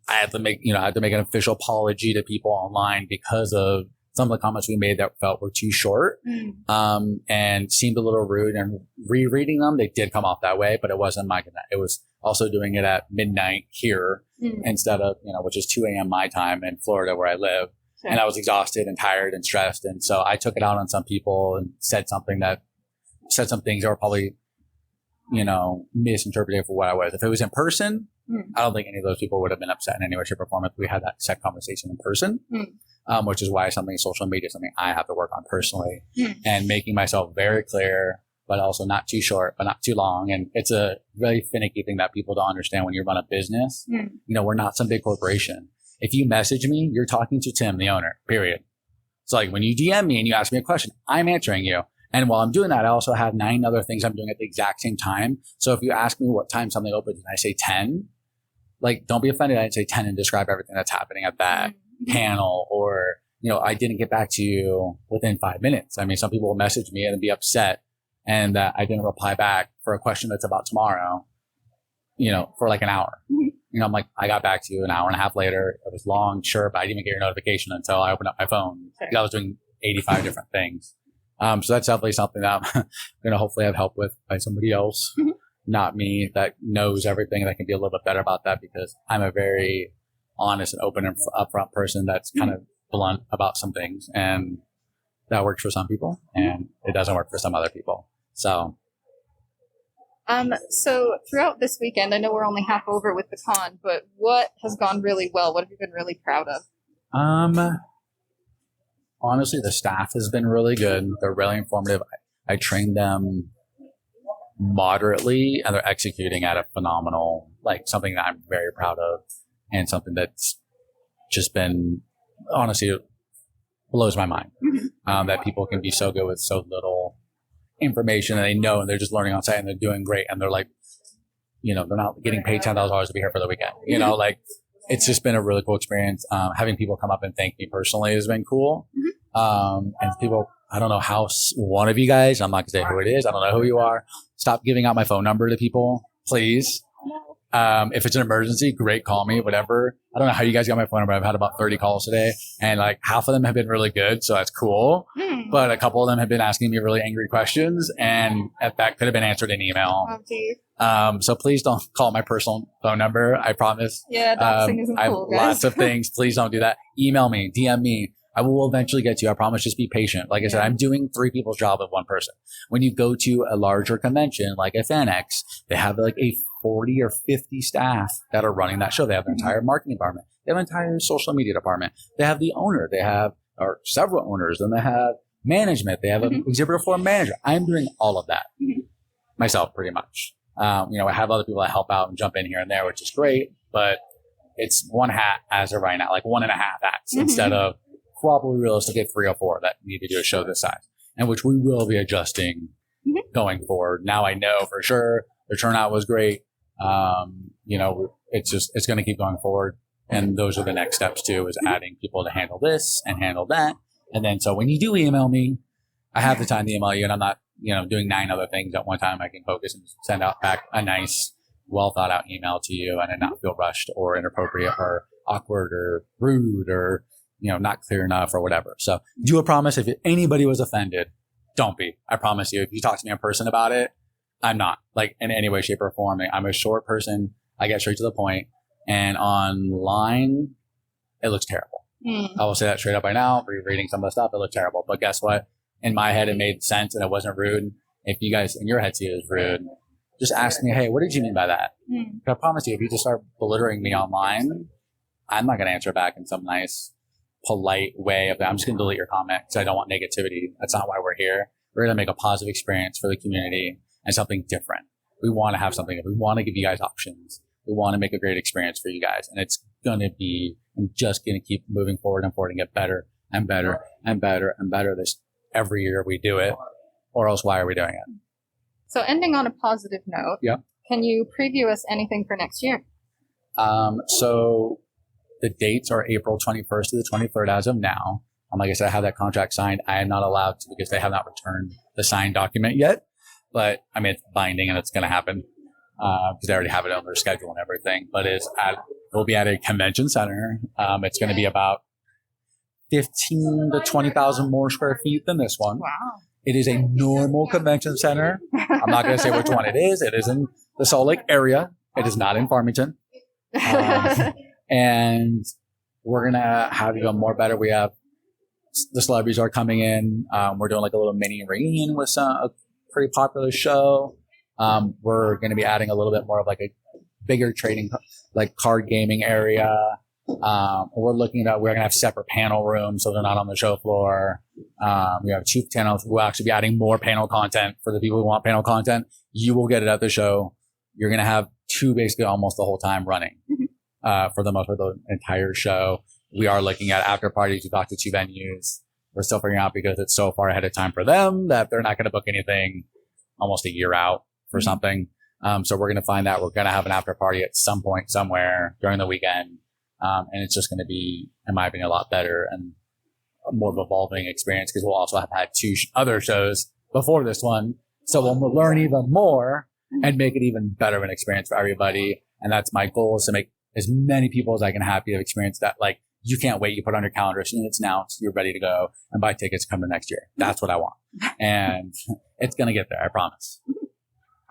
I had to make an official apology to people online because of some of the comments we made that felt were too short, and seemed a little rude, and rereading them, they did come off that way, but it wasn't my, it was also doing it at midnight here instead of, which is 2 a.m. my time in Florida where I live. Sure. And I was exhausted and tired and stressed. And so I took it out on some people and said some things that were probably, misinterpreted for what I was. If it was in person, I don't think any of those people would have been upset in any way, shape, or form if we had that set conversation in person, which is why something social media is something I have to work on personally and making myself very clear, but also not too short, but not too long. And it's a really finicky thing that people don't understand when you run a business. We're not some big corporation. If you message me, you're talking to Tim, the owner, period. So like when you DM me and you ask me a question, I'm answering you. And while I'm doing that, I also have 9 other things I'm doing at the exact same time. So if you ask me what time something opens and I say 10, like, don't be offended. I didn't say 10 and describe everything that's happening at that panel, or, I didn't get back to you within 5 minutes. I mean, some people will message me and be upset and that I didn't reply back for a question that's about tomorrow, for like an hour. I'm like, I got back to you an hour and a half later. It was long, sure, but I didn't even get your notification until I opened up my phone. Sure. I was doing 85 different things. So that's definitely something that I'm going to hopefully have help with by somebody else, not me, that knows everything, that can be a little bit better about that, because I'm a very honest and open and upfront person that's kind of blunt about some things, and that works for some people and it doesn't work for some other people. So throughout this weekend, I know we're only half over with the con, but what has gone really well? What have you been really proud of? Honestly, the staff has been really good. They're really informative. I trained them moderately and they're executing at a phenomenal, like something that I'm very proud of, and something that's just been, honestly, it blows my mind that people can be so good with so little information, and they know, and they're just learning on site and they're doing great. And they're like, they're not getting paid $10,000 to be here for the weekend, it's just been a really cool experience. Having people come up and thank me personally has been cool. And people, I don't know how one of you guys, I'm not gonna say who it is, I don't know who you are, stop giving out my phone number to people, please. If it's an emergency, great, call me, whatever. I don't know how you guys got my phone number. I've had about 30 calls today, and like half of them have been really good, so that's cool. But a couple of them have been asking me really angry questions, and that could have been answered in email. So please don't call my personal phone number. I promise. Yeah, doxing isn't I have cool, guys. lots of things. Please don't do that. Email me, DM me. I will eventually get to you. I promise. Just be patient. Like I said, I'm doing 3 people's job with one person. When you go to a larger convention like a FanX, they have like a 40 or 50 staff that are running that show. They have an entire marketing department. They have an entire social media department. They have the owner. They have several owners. Then they have management. They have an exhibitor floor manager. I'm doing all of that myself, pretty much. I have other people that help out and jump in here and there, which is great, but it's one hat as of right now, like 1.5 hats instead of probably realistically 3 or 4 that need to do a show this size, and which we will be adjusting going forward. Now I know for sure the turnout was great. It's going to keep going forward. And those are the next steps too, is adding people to handle this and handle that. And then, so when you do email me, I have the time to email you, and I'm not, doing 9 other things at one time. I can focus and send out back a nice, well thought out email to you, and then not feel rushed or inappropriate or awkward or rude or, not clear enough or whatever. So do a promise. If anybody was offended, don't be. I promise you, if you talk to me in person about it, I'm not, like, in any way, shape, or form. I'm a short person. I get straight to the point. And online, it looks terrible. I will say that straight up right now. Reading some of the stuff, it looked terrible. But guess what? In my head, it made sense and it wasn't rude. If you guys in your head see it as rude, just ask me, hey, what did you mean by that? I promise you, if you just start belittling me online, I'm not going to answer back in some nice, polite way of that. I'm just going to delete your comment because I don't want negativity. That's not why we're here. We're going to make a positive experience for the community and something different. We want to have something. We want to give you guys options. We want to make a great experience for you guys. And it's going to be, and just going to keep moving forward and forward and get better and better and better and better this every year we do it, or else why are we doing it? So ending on a positive note, can you preview us anything for next year? So the dates are April 21st to the 23rd as of now. Like I said, I have that contract signed. I am not allowed to because they have not returned the signed document yet. But I mean, it's binding and it's going to happen because they already have it on their schedule and everything. But it'll be at a convention center. It's going to be about 15 to 20,000 more square feet than this one. Wow. It is a normal convention center. I'm not going to say which one it is. It is in the Salt Lake area. It is not in Farmington. And we're going to have even more better. We have the celebrities are coming in. We're doing like a little mini reunion with a pretty popular show. We're going to be adding a little bit more of like a bigger trading, like card gaming area. We're going to have separate panel rooms so they're not on the show floor. We have 2 panels. We'll actually be adding more panel content for the people who want panel content. You will get it at the show. You're going to have 2 basically almost the whole time running, for the most part, the entire show. We are looking at after parties. We talked to 2 venues. We're still figuring out because it's so far ahead of time for them that they're not going to book anything almost a year out for something. So we're going to find that we're going to have an after party at some point somewhere during the weekend. And it's just going to be, in my opinion, a lot better and a more of an evolving experience because we'll also have had 2 other shows before this one. So we'll learn even more and make it even better of an experience for everybody. And that's my goal, is to make as many people as I can have experience that. Like, you can't wait. You put it on your calendar, and it's announced, you're ready to go and buy tickets to come to next year. That's what I want. And it's going to get there. I promise.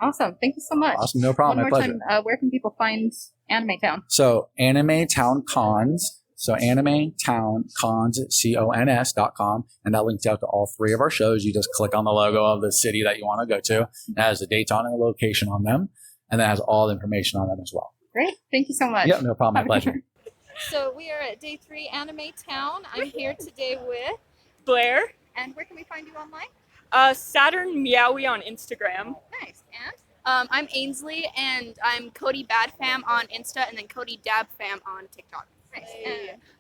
Awesome. Thank you so much. Awesome. No problem. One My more pleasure. time, where can people find Anime Town? So Anime Town Cons. So Anime Town Cons, CONS.com. And that links out to all 3 of our shows. You just click on the logo of the city that you want to go to. It has the dates on it, the location on them, and that has all the information on them as well. Great. Thank you so much. Yeah, no problem. My pleasure. So we are at day 3 Anime Town. I'm here today with Blair. And where can we find you online? Saturn Meowie on Instagram. Nice. And? I'm Ainsley, and I'm Cody Badfam on Insta, and then Cody Dabfam on TikTok. Nice.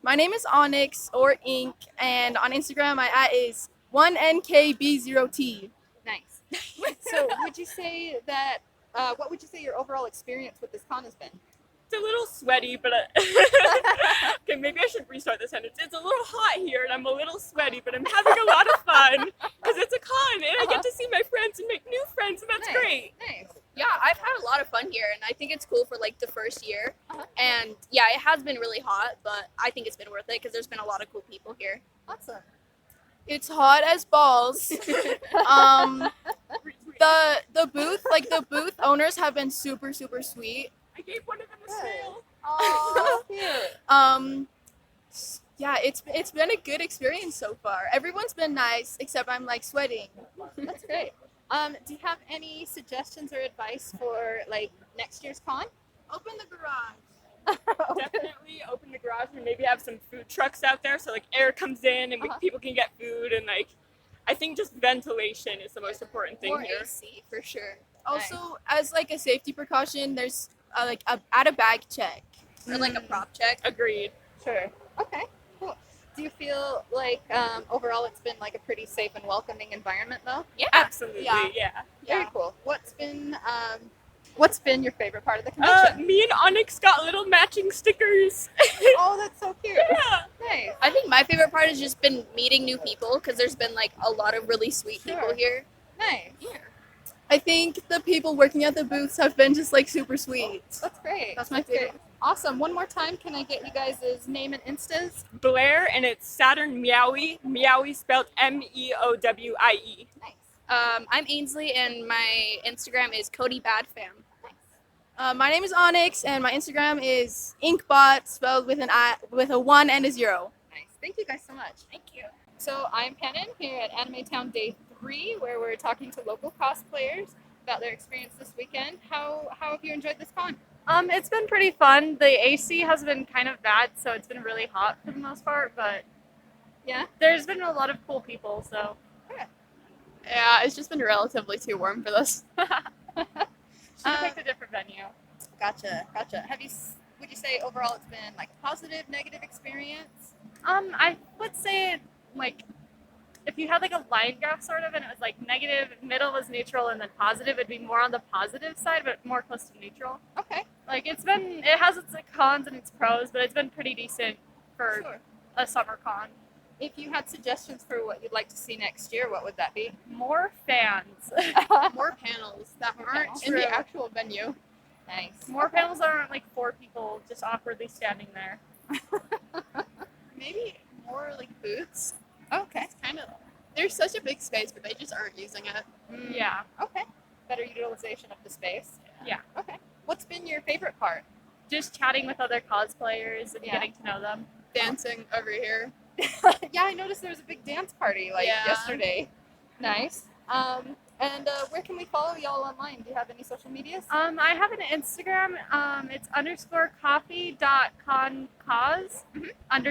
My name is Onyx or Ink, and on Instagram my @ is 1NKB0T. Nice. So would you say that, what would you say your overall experience with this con has been? It's a little sweaty, but okay, maybe I should restart the sentence. It's a little hot here, and I'm a little sweaty, but I'm having a lot of fun because it's a con, and I get to see my friends and make new friends, and that's great. Nice. Yeah, I've had a lot of fun here, and I think it's cool for like the first year. And yeah, it has been really hot, but I think it's been worth it because there's been a lot of cool people here. Awesome. It's hot as balls. The booth owners have been super sweet. I gave one of them a snail. Oh, cute. Yeah, it's been a good experience so far. Everyone's been nice, except I'm like sweating. That's great. Do you have any suggestions or advice for like next year's con? Open the garage. Definitely open the garage and maybe have some food trucks out there so like air comes in and people can get food, and like I think just ventilation is the most important thing More here. AC for sure. Also, as like a safety precaution, there's add a bag check. Or like a prop check. Agreed. Sure. Okay. Cool. Do you feel like overall it's been like a pretty safe and welcoming environment though? Yeah. Absolutely. Yeah. Very cool. What's been your favorite part of the convention? Me and Onyx got little matching stickers. Oh, that's so cute. Yeah. Nice. I think my favorite part has just been meeting new people because there's been like a lot of really sweet people here. Nice. Yeah. I think the people working at the booths have been just like super sweet. That's great. That's my favorite. Great. Awesome. One more time, can I get you guys' name and instas? Blair, and it's Saturn Meowie. Meowie spelled Meowie. Nice. I'm Ainsley, and my Instagram is Cody Badfam. My name is Onyx, and my Instagram is Inkbot, spelled with a 1 and a 0. Nice. Thank you guys so much. Thank you. So I'm Pannon here at Anime Town Day 3, where we're talking to local cosplayers about their experience this weekend. How have you enjoyed this con? It's been pretty fun. The AC has been kind of bad, so it's been really hot for the most part, but yeah, there's been a lot of cool people, so. Yeah, it's just been relatively too warm for this. Should have picked a different venue. Gotcha. Would you say overall it's been like positive, negative experience? I would say like if you had like a line graph sort of and it was like negative, middle was neutral, and then positive, it'd be more on the positive side, but more close to neutral. Okay. Like it has its like cons and its pros, but it's been pretty decent for a summer con. If you had suggestions for what you'd like to see next year, what would that be? More fans. More panels that aren't in the actual venue. Nice. More panels that aren't like 4 people just awkwardly standing there. Maybe more like booths. Okay. It's kind of, there's such a big space, but they just aren't using it. Yeah. Okay. Better utilization of the space. Yeah. Okay. What's been your favorite part? Just chatting with other cosplayers and getting to know them. Dancing over here. Yeah, I noticed there was a big dance party yesterday. Nice. And where can we follow y'all online? Do you have any social medias? I have an Instagram. It's _coffee.concause _ and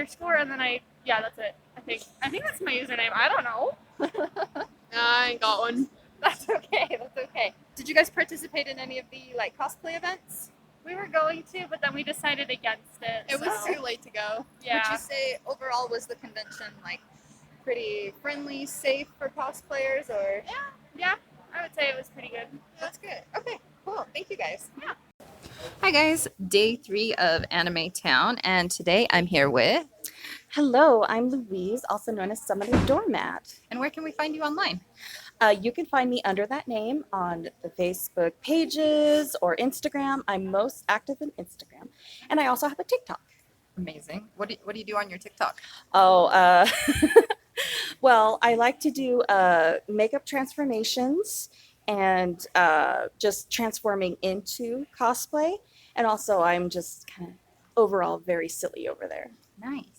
then that's it. I think that's my username. I don't know. I ain't got one. That's okay. That's okay. Did you guys participate in any of the cosplay events? We were going to, but then we decided against it. It was too late to go. Yeah. Would you say overall was the convention pretty friendly, safe for cosplayers, or? Yeah, I would say it was pretty good. That's good. Okay, cool. Thank you guys. Yeah. Hi guys, day 3 of Anime Town, and today I'm here with. Hello, I'm Louise, also known as Summoning Doormat. And where can we find you online? You can find me under that name on the Facebook pages or Instagram. I'm most active in Instagram. And I also have a TikTok. Amazing. What do you do on your TikTok? Oh, well, I like to do makeup transformations and just transforming into cosplay. And also I'm just kind of overall very silly over there. Nice.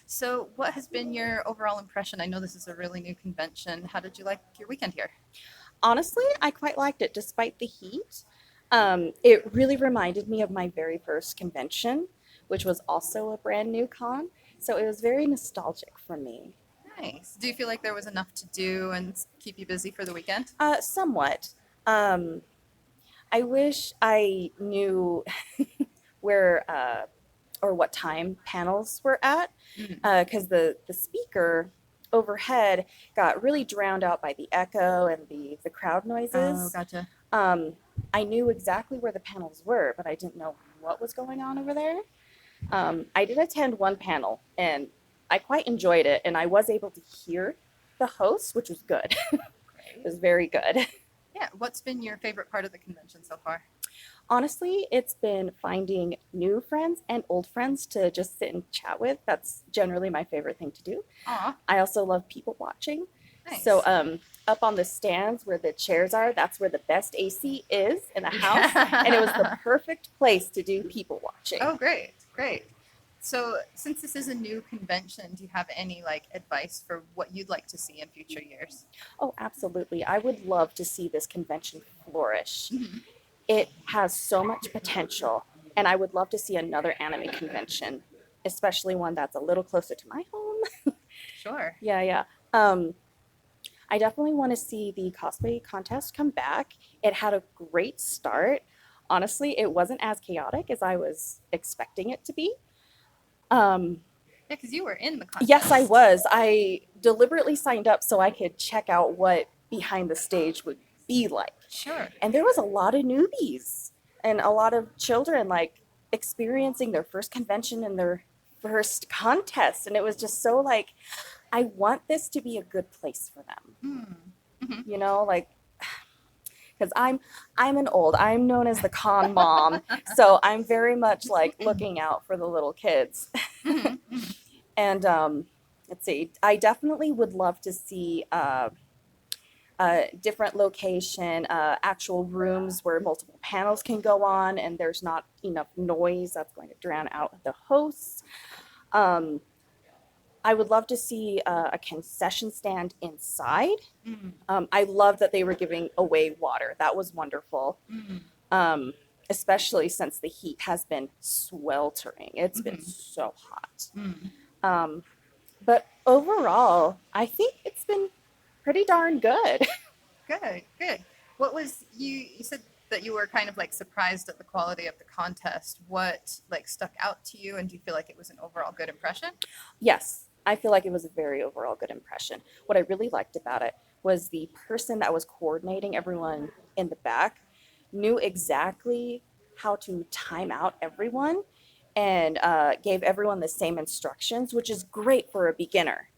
So what has been your overall impression? I know this is a really new convention. How did you like your weekend here? Honestly, I quite liked it despite the heat. It really reminded me of my very first convention, which was also a brand new con. So it was very nostalgic for me. Nice. Do you feel like there was enough to do and keep you busy for the weekend? Somewhat. I wish I knew where or what time panels were at, because the speaker overhead got really drowned out by the echo and the crowd noises. Oh, gotcha. I knew exactly where the panels were, but I didn't know what was going on over there. I did attend one panel, and I quite enjoyed it, and I was able to hear the host, which was good. It was very good. Yeah. What's been your favorite part of the convention so far? Honestly, it's been finding new friends and old friends to just sit and chat with. That's generally my favorite thing to do. Aw. I also love people watching. Nice. So up on the stands where the chairs are, that's where the best AC is in the house. And it was the perfect place to do people watching. Oh, great. So since this is a new convention, do you have any advice for what you'd like to see in future years? Oh, absolutely. I would love to see this convention flourish. It has so much potential, and I would love to see another anime convention, especially one that's a little closer to my home. Sure. Yeah. I definitely want to see the Cosplay Contest come back. It had a great start. Honestly, it wasn't as chaotic as I was expecting it to be. Yeah, because you were in the contest. Yes, I was. I deliberately signed up so I could check out what behind the stage would be like. Sure. And there was a lot of newbies and a lot of children experiencing their first convention and their first contest. And it was just so I want this to be a good place for them. You know, because I'm I'm known as the con mom. So I'm very much looking out for the little kids. And let's see, I definitely would love to see different location, actual rooms where multiple panels can go on and there's not enough noise that's going to drown out the hosts. I would love to see a concession stand inside. I love that they were giving away water. That was wonderful. Especially since the heat has been sweltering. It's been so hot. But overall, I think it's been pretty darn good. Good. What was you said that you were kind of surprised at the quality of the contest. What stuck out to you, and do you feel like it was an overall good impression? Yes, I feel like it was a very overall good impression. What I really liked about it was the person that was coordinating everyone in the back knew exactly how to time out everyone and gave everyone the same instructions, which is great for a beginner.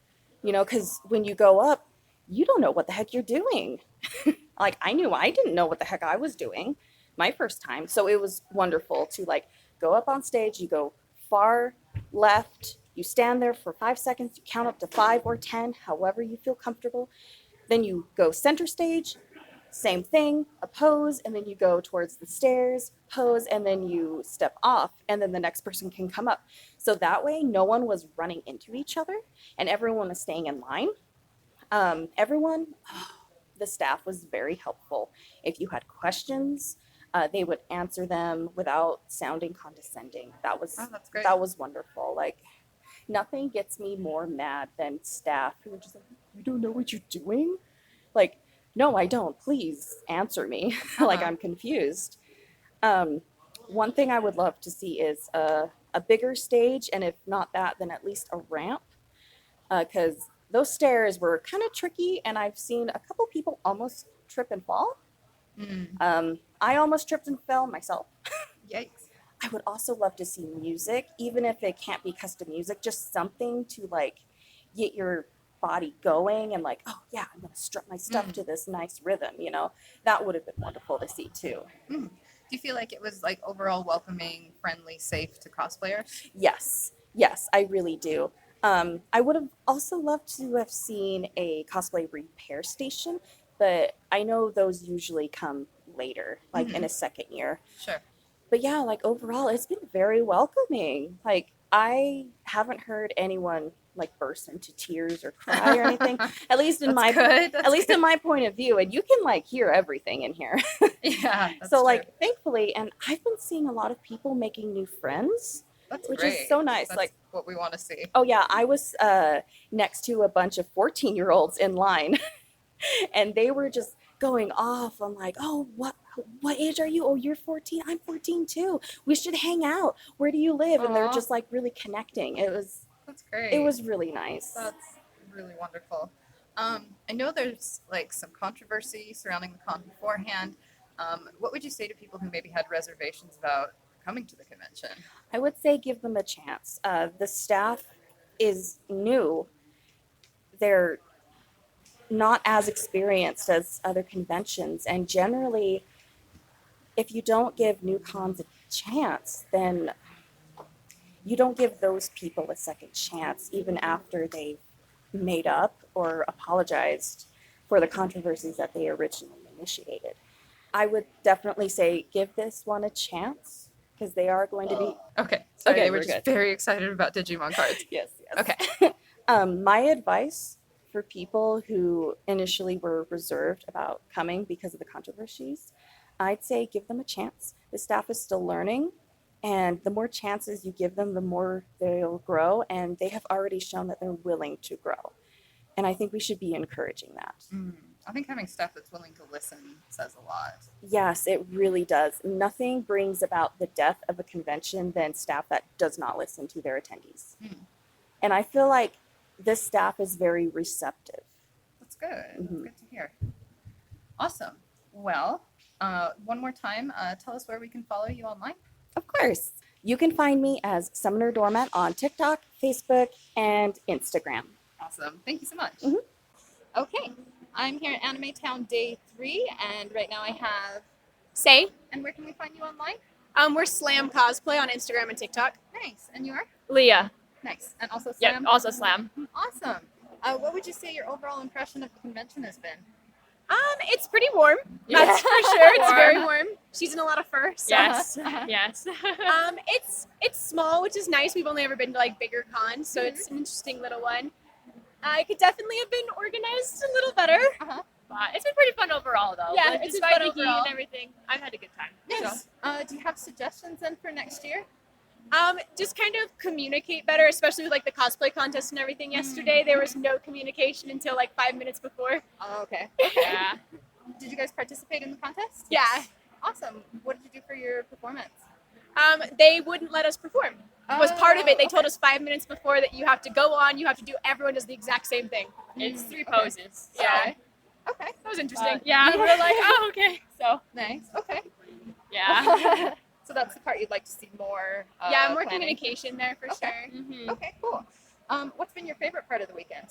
Because when you go up, you don't know what the heck you're doing. I knew I didn't know what the heck I was doing my first time. So it was wonderful to go up on stage, you go far left, you stand there for 5 seconds, you count up to 5 or 10, however you feel comfortable. Then you go center stage, Same thing, a pose, and then you go towards the stairs, pose, and then you step off, and then the next person can come up. So that way, no one was running into each other, and everyone was staying in line. The staff was very helpful. If you had questions, they would answer them without sounding condescending. that's great. That was wonderful. Like, nothing gets me more mad than staff who are just like, "You don't know what you're doing?" Like, no, I don't. Please answer me. Like, I'm confused. One thing I would love to see is a bigger stage, and if not that, then at least a ramp, because those stairs were kind of tricky, and I've seen a couple people almost trip and fall. I almost tripped and fell myself. Yikes. I would also love to see music, even if it can't be custom music, just something to like get your body going and like, oh yeah, I'm gonna strut my stuff to this nice rhythm, you know? That would have been wonderful to see too. Do you feel like it was like overall welcoming, friendly, safe to cosplayers? Yes, I really do. I would have also loved to have seen a cosplay repair station, but I know those usually come later, like in a second year. Sure. But yeah, like overall, it's been very welcoming. Like, I haven't heard anyone like burst into tears or cry or anything. At least in my point of view, and you can like hear everything in here. Yeah. So like, thankfully, and I've been seeing a lot of people making new friends, which great. is so nice. That's like what we want to see. Oh yeah, I was next to a bunch of 14-year-olds in line, and they were just going off. I'm like, oh, what age are you? Oh, you're 14. I'm 14 too. We should hang out. Where do you live? And they're just like really connecting. That's great. It was really nice. That's really wonderful. I know there's like some controversy surrounding the con beforehand. What would you say to people who maybe had reservations about coming to the convention? I would say give them a chance. The staff is new. They're not as experienced as other conventions, and generally, if you don't give new cons a chance, then you don't give those people a second chance, even after they've made up or apologized for the controversies that they originally initiated. I would definitely say give this one a chance, because they are going to be... Okay. Sorry, Okay, they were we're just good. very excited about Digimon cards. Yes. Okay. My advice for people who initially were reserved about coming because of the controversies, I'd say give them a chance. The staff is still learning, and the more chances you give them, the more they'll grow, and they have already shown that they're willing to grow. And I think we should be encouraging that. I think having staff that's willing to listen says a lot. Yes, it really does. Nothing brings about the death of a convention than staff that does not listen to their attendees. And I feel like this staff is very receptive. That's good. That's good to hear. Awesome. Well, one more time, tell us where we can follow you online. Of course. You can find me as Summoner Doormat on TikTok, Facebook, and Instagram. Awesome. Thank you so much. Okay. I'm here at Anime Town Day 3, and right now I have Say. And where can we find you online? We're Slam Cosplay on Instagram and TikTok. Nice. And you are? Leah. Nice. And also Yeah, Slam? also Slam. Awesome. What would you say your overall impression of the convention has been? It's pretty warm. Yeah. That's for sure. It's very warm. She's in a lot of fur. So. Yes. Yes. It's small, which is nice. We've only ever been to like bigger cons, so it's an interesting little one. It could definitely have been organized a little better. But it's been pretty fun overall, though. Yeah, Like, it's been despite fun the heat overall. and everything, I've had a good time. Nice. Do you have suggestions then for next year? Just kind of communicate better, especially with like the cosplay contest and everything yesterday. There was no communication until like 5 minutes before. Oh, okay. Yeah. Did you guys participate in the contest? Yeah. Awesome. What did you do for your performance? They wouldn't let us perform. It was part of it. They okay. told us 5 minutes before that you have to go on, you have to do, everyone does the exact same thing. It's 3 poses. So. Yeah. Okay. That was interesting. Yeah, we're like, oh, okay. So, Nice. Okay. yeah. So that's the part you'd like to see more. Yeah, more planning. communication there for Okay. sure. Mhm. Okay, cool. What's been your favorite part of the weekend?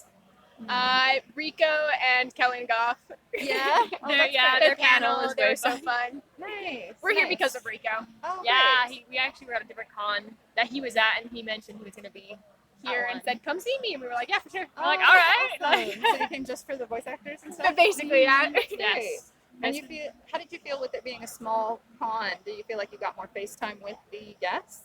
Rico and Kellen Goff. Yeah? Their panel is very so fun. Nice. We're here nice. because of Rico. Oh, Yeah, great. we actually were at a different con that he was at, and he mentioned he was going to be Here and said, "Come see me," and we were like, "Yeah, for sure." We're like, Oh, all right. awesome. So you came just for the voice actors and stuff? Basically, yeah. That's great. Yes. And how did you feel with it being a small con? Do you feel like you got more FaceTime with the guests?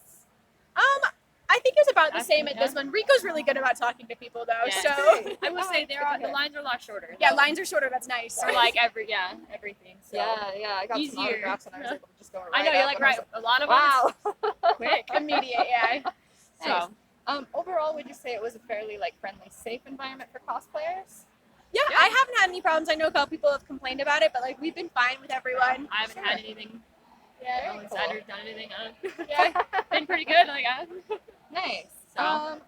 I think it's about the same at this one. Rico's really good about talking to people, though. Yeah, so I will say the lines are a lot shorter. Yeah, lines are shorter. That's nice. Or like everything. So Yeah. I got some easier. autographs and I was able to just go right I know you're up like and I was right. A lot of wow. quick, immediate. Yeah. Nice. Overall, would you say it was a fairly friendly, safe environment for cosplayers? Yeah, I haven't had any problems. I know a couple people have complained about it, but we've been fine with everyone. I haven't had anything. Yeah, No one's said or done anything. Yeah, been pretty good. Nice. So.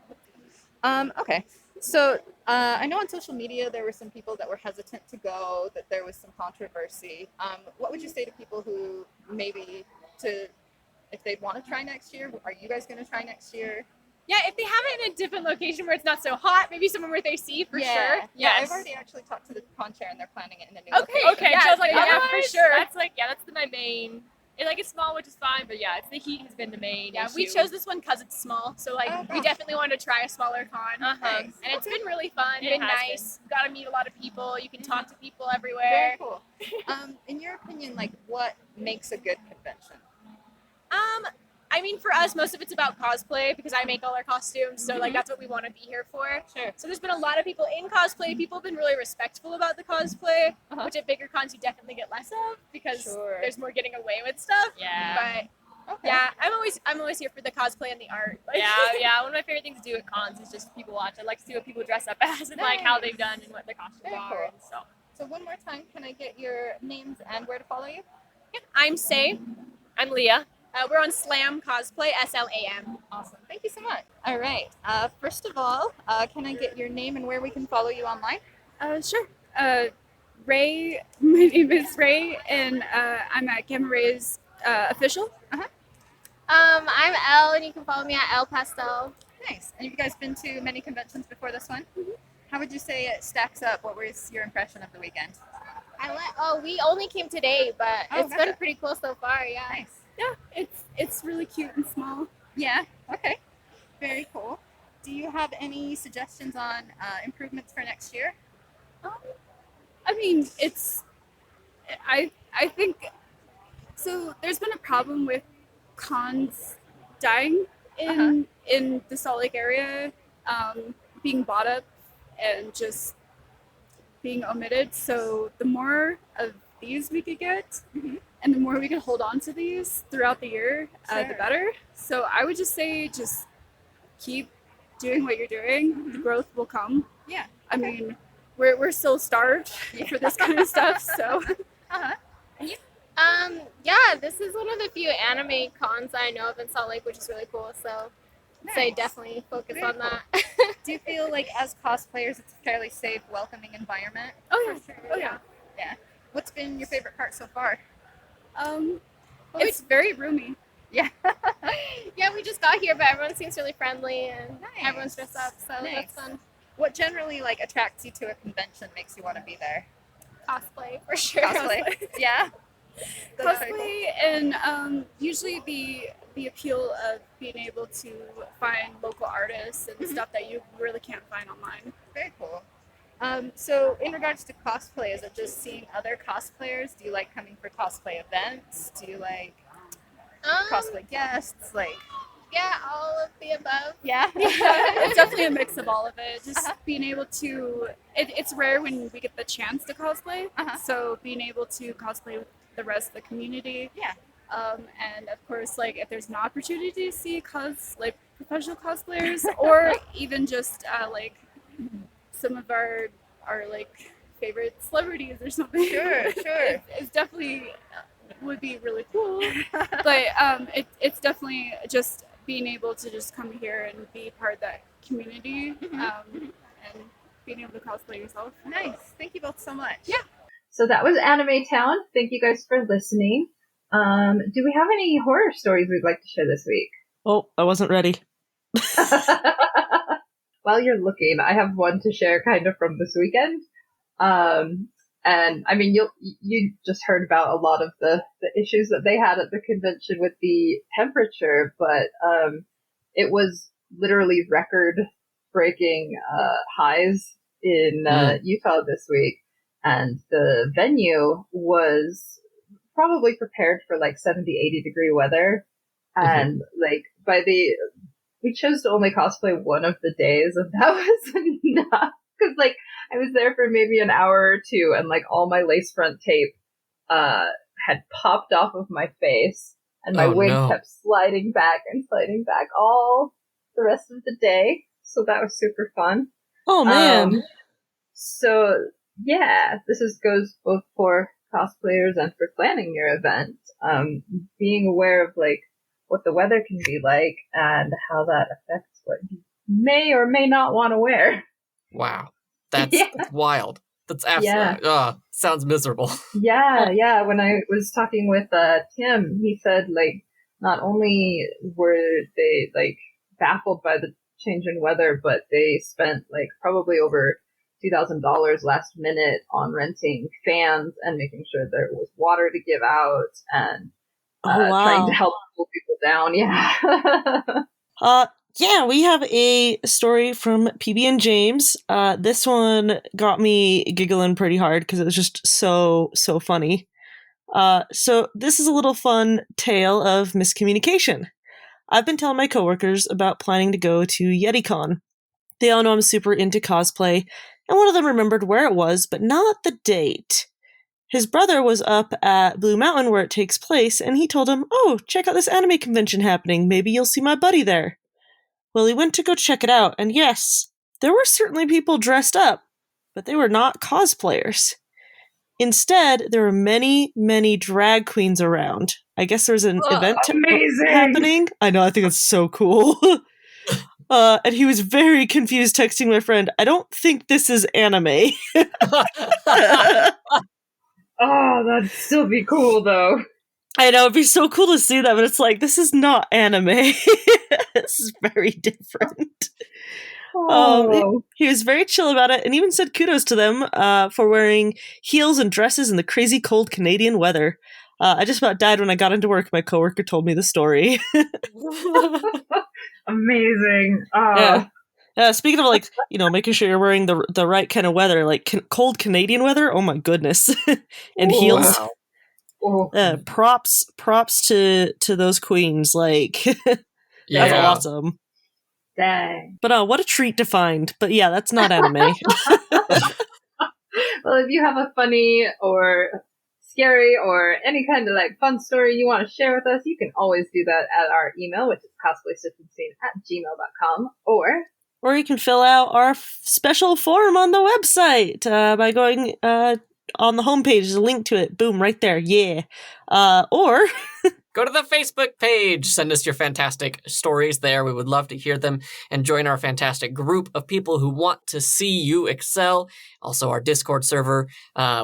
Okay. So I know on social media there were some people that were hesitant to go, that there was some controversy. What would you say to people who maybe if they'd want to try next year? Are you guys going to try next year? Yeah, if they have it in a different location where it's not so hot, maybe somewhere where they see for sure. Yeah, Yes. I've already actually talked to the con chair and they're planning it in a new Okay, location. yeah, Jill's like, yeah, for Otherwise, sure. That's my main. It's small, which is fine, but yeah, it's the heat has been the main Yeah, issue. we chose this one because it's small, so we definitely wanted to try a smaller con. Uh-huh. And it's been really fun, It been has nice. Got to meet a lot of people. You can talk to people Very everywhere. cool. In your opinion, what makes a good convention? I mean, for us, most of it's about cosplay because I make all our costumes, so that's what we want to be here for. Sure. So there's been a lot of people in cosplay. People have been really respectful about the cosplay, which at bigger cons you definitely get less of because there's more getting away with stuff. Yeah. But yeah, I'm always here for the cosplay and the art. Yeah. One of my favorite things to do at cons is just people watch. I like to see what people dress up as and how they've done and what their costumes Very are. cool. And So one more time, can I get your names and where to follow you? Yeah, I'm Say. I'm Leah. We're on Slam Cosplay, SLAM. Awesome. Thank you so much. All right. First of all, can I get your name and where we can follow you online? Sure. Ray, my name is Ray, and I'm at Gamma Ray's official. I'm Elle, and you can follow me at Elle Pastel. Nice. And have you guys been to many conventions before this one? How would you say it stacks up? What was your impression of the weekend? We only came today, but it's been pretty cool so far, yeah. Nice. Yeah, it's really cute and small. Yeah. Okay. Very cool. Do you have any suggestions on improvements for next year? I mean, I think so. There's been a problem with cons dying in the Salt Lake area, being bought up and just being omitted. So the more of these we could get, and the more we could hold on to these throughout the year, the better. So I would just say, just keep doing what you're doing. The growth will come. Yeah. I mean, we're still starved for this kind of stuff. So. Yeah, this is one of the few anime cons I know of in Salt Lake, which is really cool. So, say definitely focus on that. Do you feel like as cosplayers, it's a fairly safe, welcoming environment? Oh yeah. Oh yeah. Yeah. What's been your favorite part so far? It's very roomy. Yeah. Yeah, we just got here, but everyone seems really friendly and everyone's dressed up, so that's fun. What generally attracts you to a convention, makes you want to be there? Cosplay, for sure. Cosplay. Yeah. Cosplay and usually the appeal of being able to find local artists and stuff that you really can't find online. Very cool. So in regards to cosplay, is it just seeing other cosplayers? Do you like coming for cosplay events? Do you like cosplay guests? Yeah, all of the above. Yeah. It's definitely a mix of all of it. Just being able to, it's rare when we get the chance to cosplay. So being able to cosplay with the rest of the community. Yeah. And of course, if there's an opportunity to see professional cosplayers, or even just some of our favorite celebrities or something. Sure. It's definitely would be really cool. But it's definitely just being able to just come here and be part of that community, and being able to cosplay yourself. Nice. Thank you both so much. Yeah. So that was Anime Town. Thank you guys for listening. Do we have any horror stories we'd like to share this week? Oh, I wasn't ready. While you're looking, I have one to share kind of from this weekend. And I mean, you just heard about a lot of the issues that they had at the convention with the temperature, but it was literally record breaking highs in Utah this week. and the venue was probably prepared for like 70, 80 degree weather. And like we chose to only cosplay one of the days, and that was enough. Because like I was there for maybe an hour or two, and like all my lace front tape had popped off of my face, and my wig kept sliding back all the rest of the day. So that was super fun. Oh man! So yeah, this goes both for cosplayers and for planning your event. Being aware of like what the weather can be like and how that affects what you may or may not want to wear. Wow. That's wild. That's absolutely, sounds miserable. Yeah. When I was talking with Tim, he said, like, not only were they, like, baffled by the change in weather, but they spent, like, probably over $2,000 last minute on renting fans and making sure there was water to give out and trying to help cool people down. Yeah, we have a story from PB and James. This one got me giggling pretty hard because it was just so funny. So this is a little fun tale of miscommunication. I've been telling my coworkers about planning to go to YetiCon. They all know I'm super into cosplay, and one of them remembered where it was, but not the date. His brother was up at Blue Mountain where it takes place, and he told him, "Oh, check out this anime convention happening. Maybe you'll see my buddy there." Well, he went to go check it out, and yes, there were certainly people dressed up, but they were not cosplayers. Instead, there were many, many drag queens around. I guess there was an event happening. I know, I think that's so cool. And he was very confused texting my friend, "I don't think this is anime." Oh, that'd still be cool, though. I know, it'd be so cool to see that, but it's like, this is not anime. This is very different. He was very chill about it and even said kudos to them for wearing heels and dresses in the crazy cold Canadian weather. I just about died when I got into work. My coworker told me the story. Amazing. Yeah. Speaking of like, making sure you're wearing the right kind of weather, like cold Canadian weather. Oh my goodness. And heels. Wow. Props to those queens. Like, that's awesome. Dang. But what a treat to find. But yeah, that's not anime. Well, if you have a funny or scary or any kind of like fun story you want to share with us, you can always do that at our email, which is cosplaystitchandscene@gmail.com, or you can fill out our special form on the website by going on the homepage. There's a link to it. Boom, right there. Yeah. Or go to the Facebook page. Send us your fantastic stories there. We would love to hear them and join our fantastic group of people who want to see you excel. Also, our Discord server,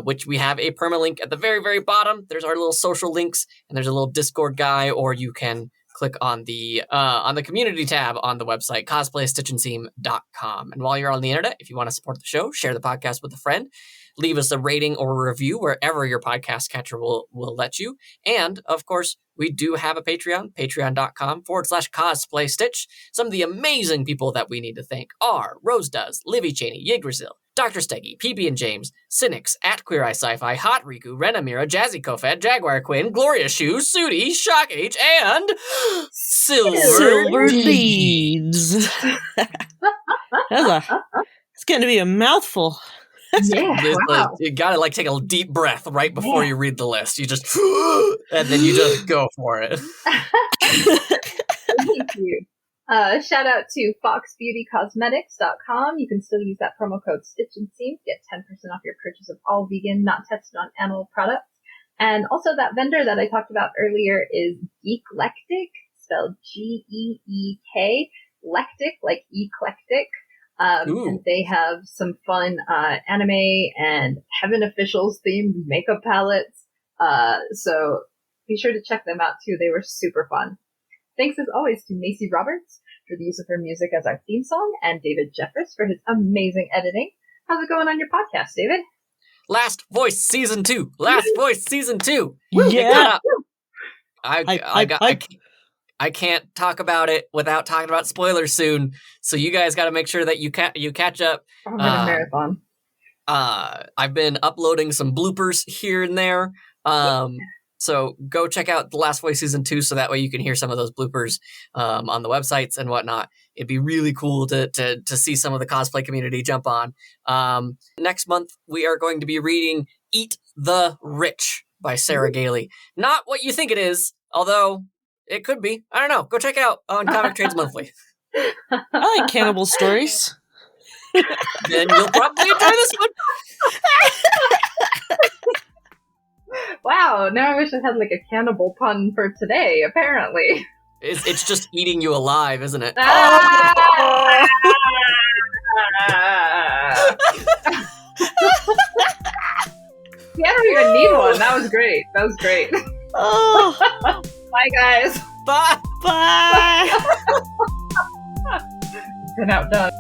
which we have a permalink at the very, very bottom. There's our little social links, and there's a little Discord guy, or you can click on the community tab on the website, cosplaystitchandseam.com. And while you're on the internet, if you want to support the show, share the podcast with a friend. Leave us a rating or a review wherever your podcast catcher will let you. And, of course, we do have a Patreon, patreon.com/cosplaystitch. Some of the amazing people that we need to thank are Rose Does, Livy Cheney, Yggdrasil, Dr. Steggy, PB and James, Cynics, at Queer Eye Sci-Fi, Hot Riku, Renamira, Jazzy Kofed, Jaguar Quinn, Gloria Shoes, Sudi, Shock H, and Silver Deeds. It's getting to be a mouthful. Wow. You gotta take a deep breath right before you read the list. You just and then you just go for it. Thank you. Shout out to foxbeautycosmetics.com. You can still use that promo code Stitch and Seam to get 10% off your purchase of all vegan, not tested on animal products. And also that vendor that I talked about earlier is Geeklectic, spelled Geek, lectic, like eclectic. And they have some fun anime and Heaven Officials themed makeup palettes. So be sure to check them out too. They were super fun. Thanks as always to Macy Roberts for the use of her music as our theme song, and David Jeffers for his amazing editing. How's it going on your podcast, David? Last Voice Season 2. Yeah. I can't talk about it without talking about spoilers soon. So you guys got to make sure that you catch up. I'm in a marathon. I've been uploading some bloopers here and there. So go check out The Last Voice Season 2 so that way you can hear some of those bloopers on the websites and whatnot. It'd be really cool to see some of the cosplay community jump on. Next month, we are going to be reading Eat the Rich by Sarah Gailey. Not what you think it is, although it could be. I don't know. Go check out on Comic Trades Monthly. I like cannibal stories. Then you'll probably enjoy this one. Wow, now I wish I had like a cannibal pun for today, apparently. It's just eating you alive, isn't it? Ah! See, I don't even need one. That was great. That was great. Oh. Bye, guys. Bye. Bye. Been outdone.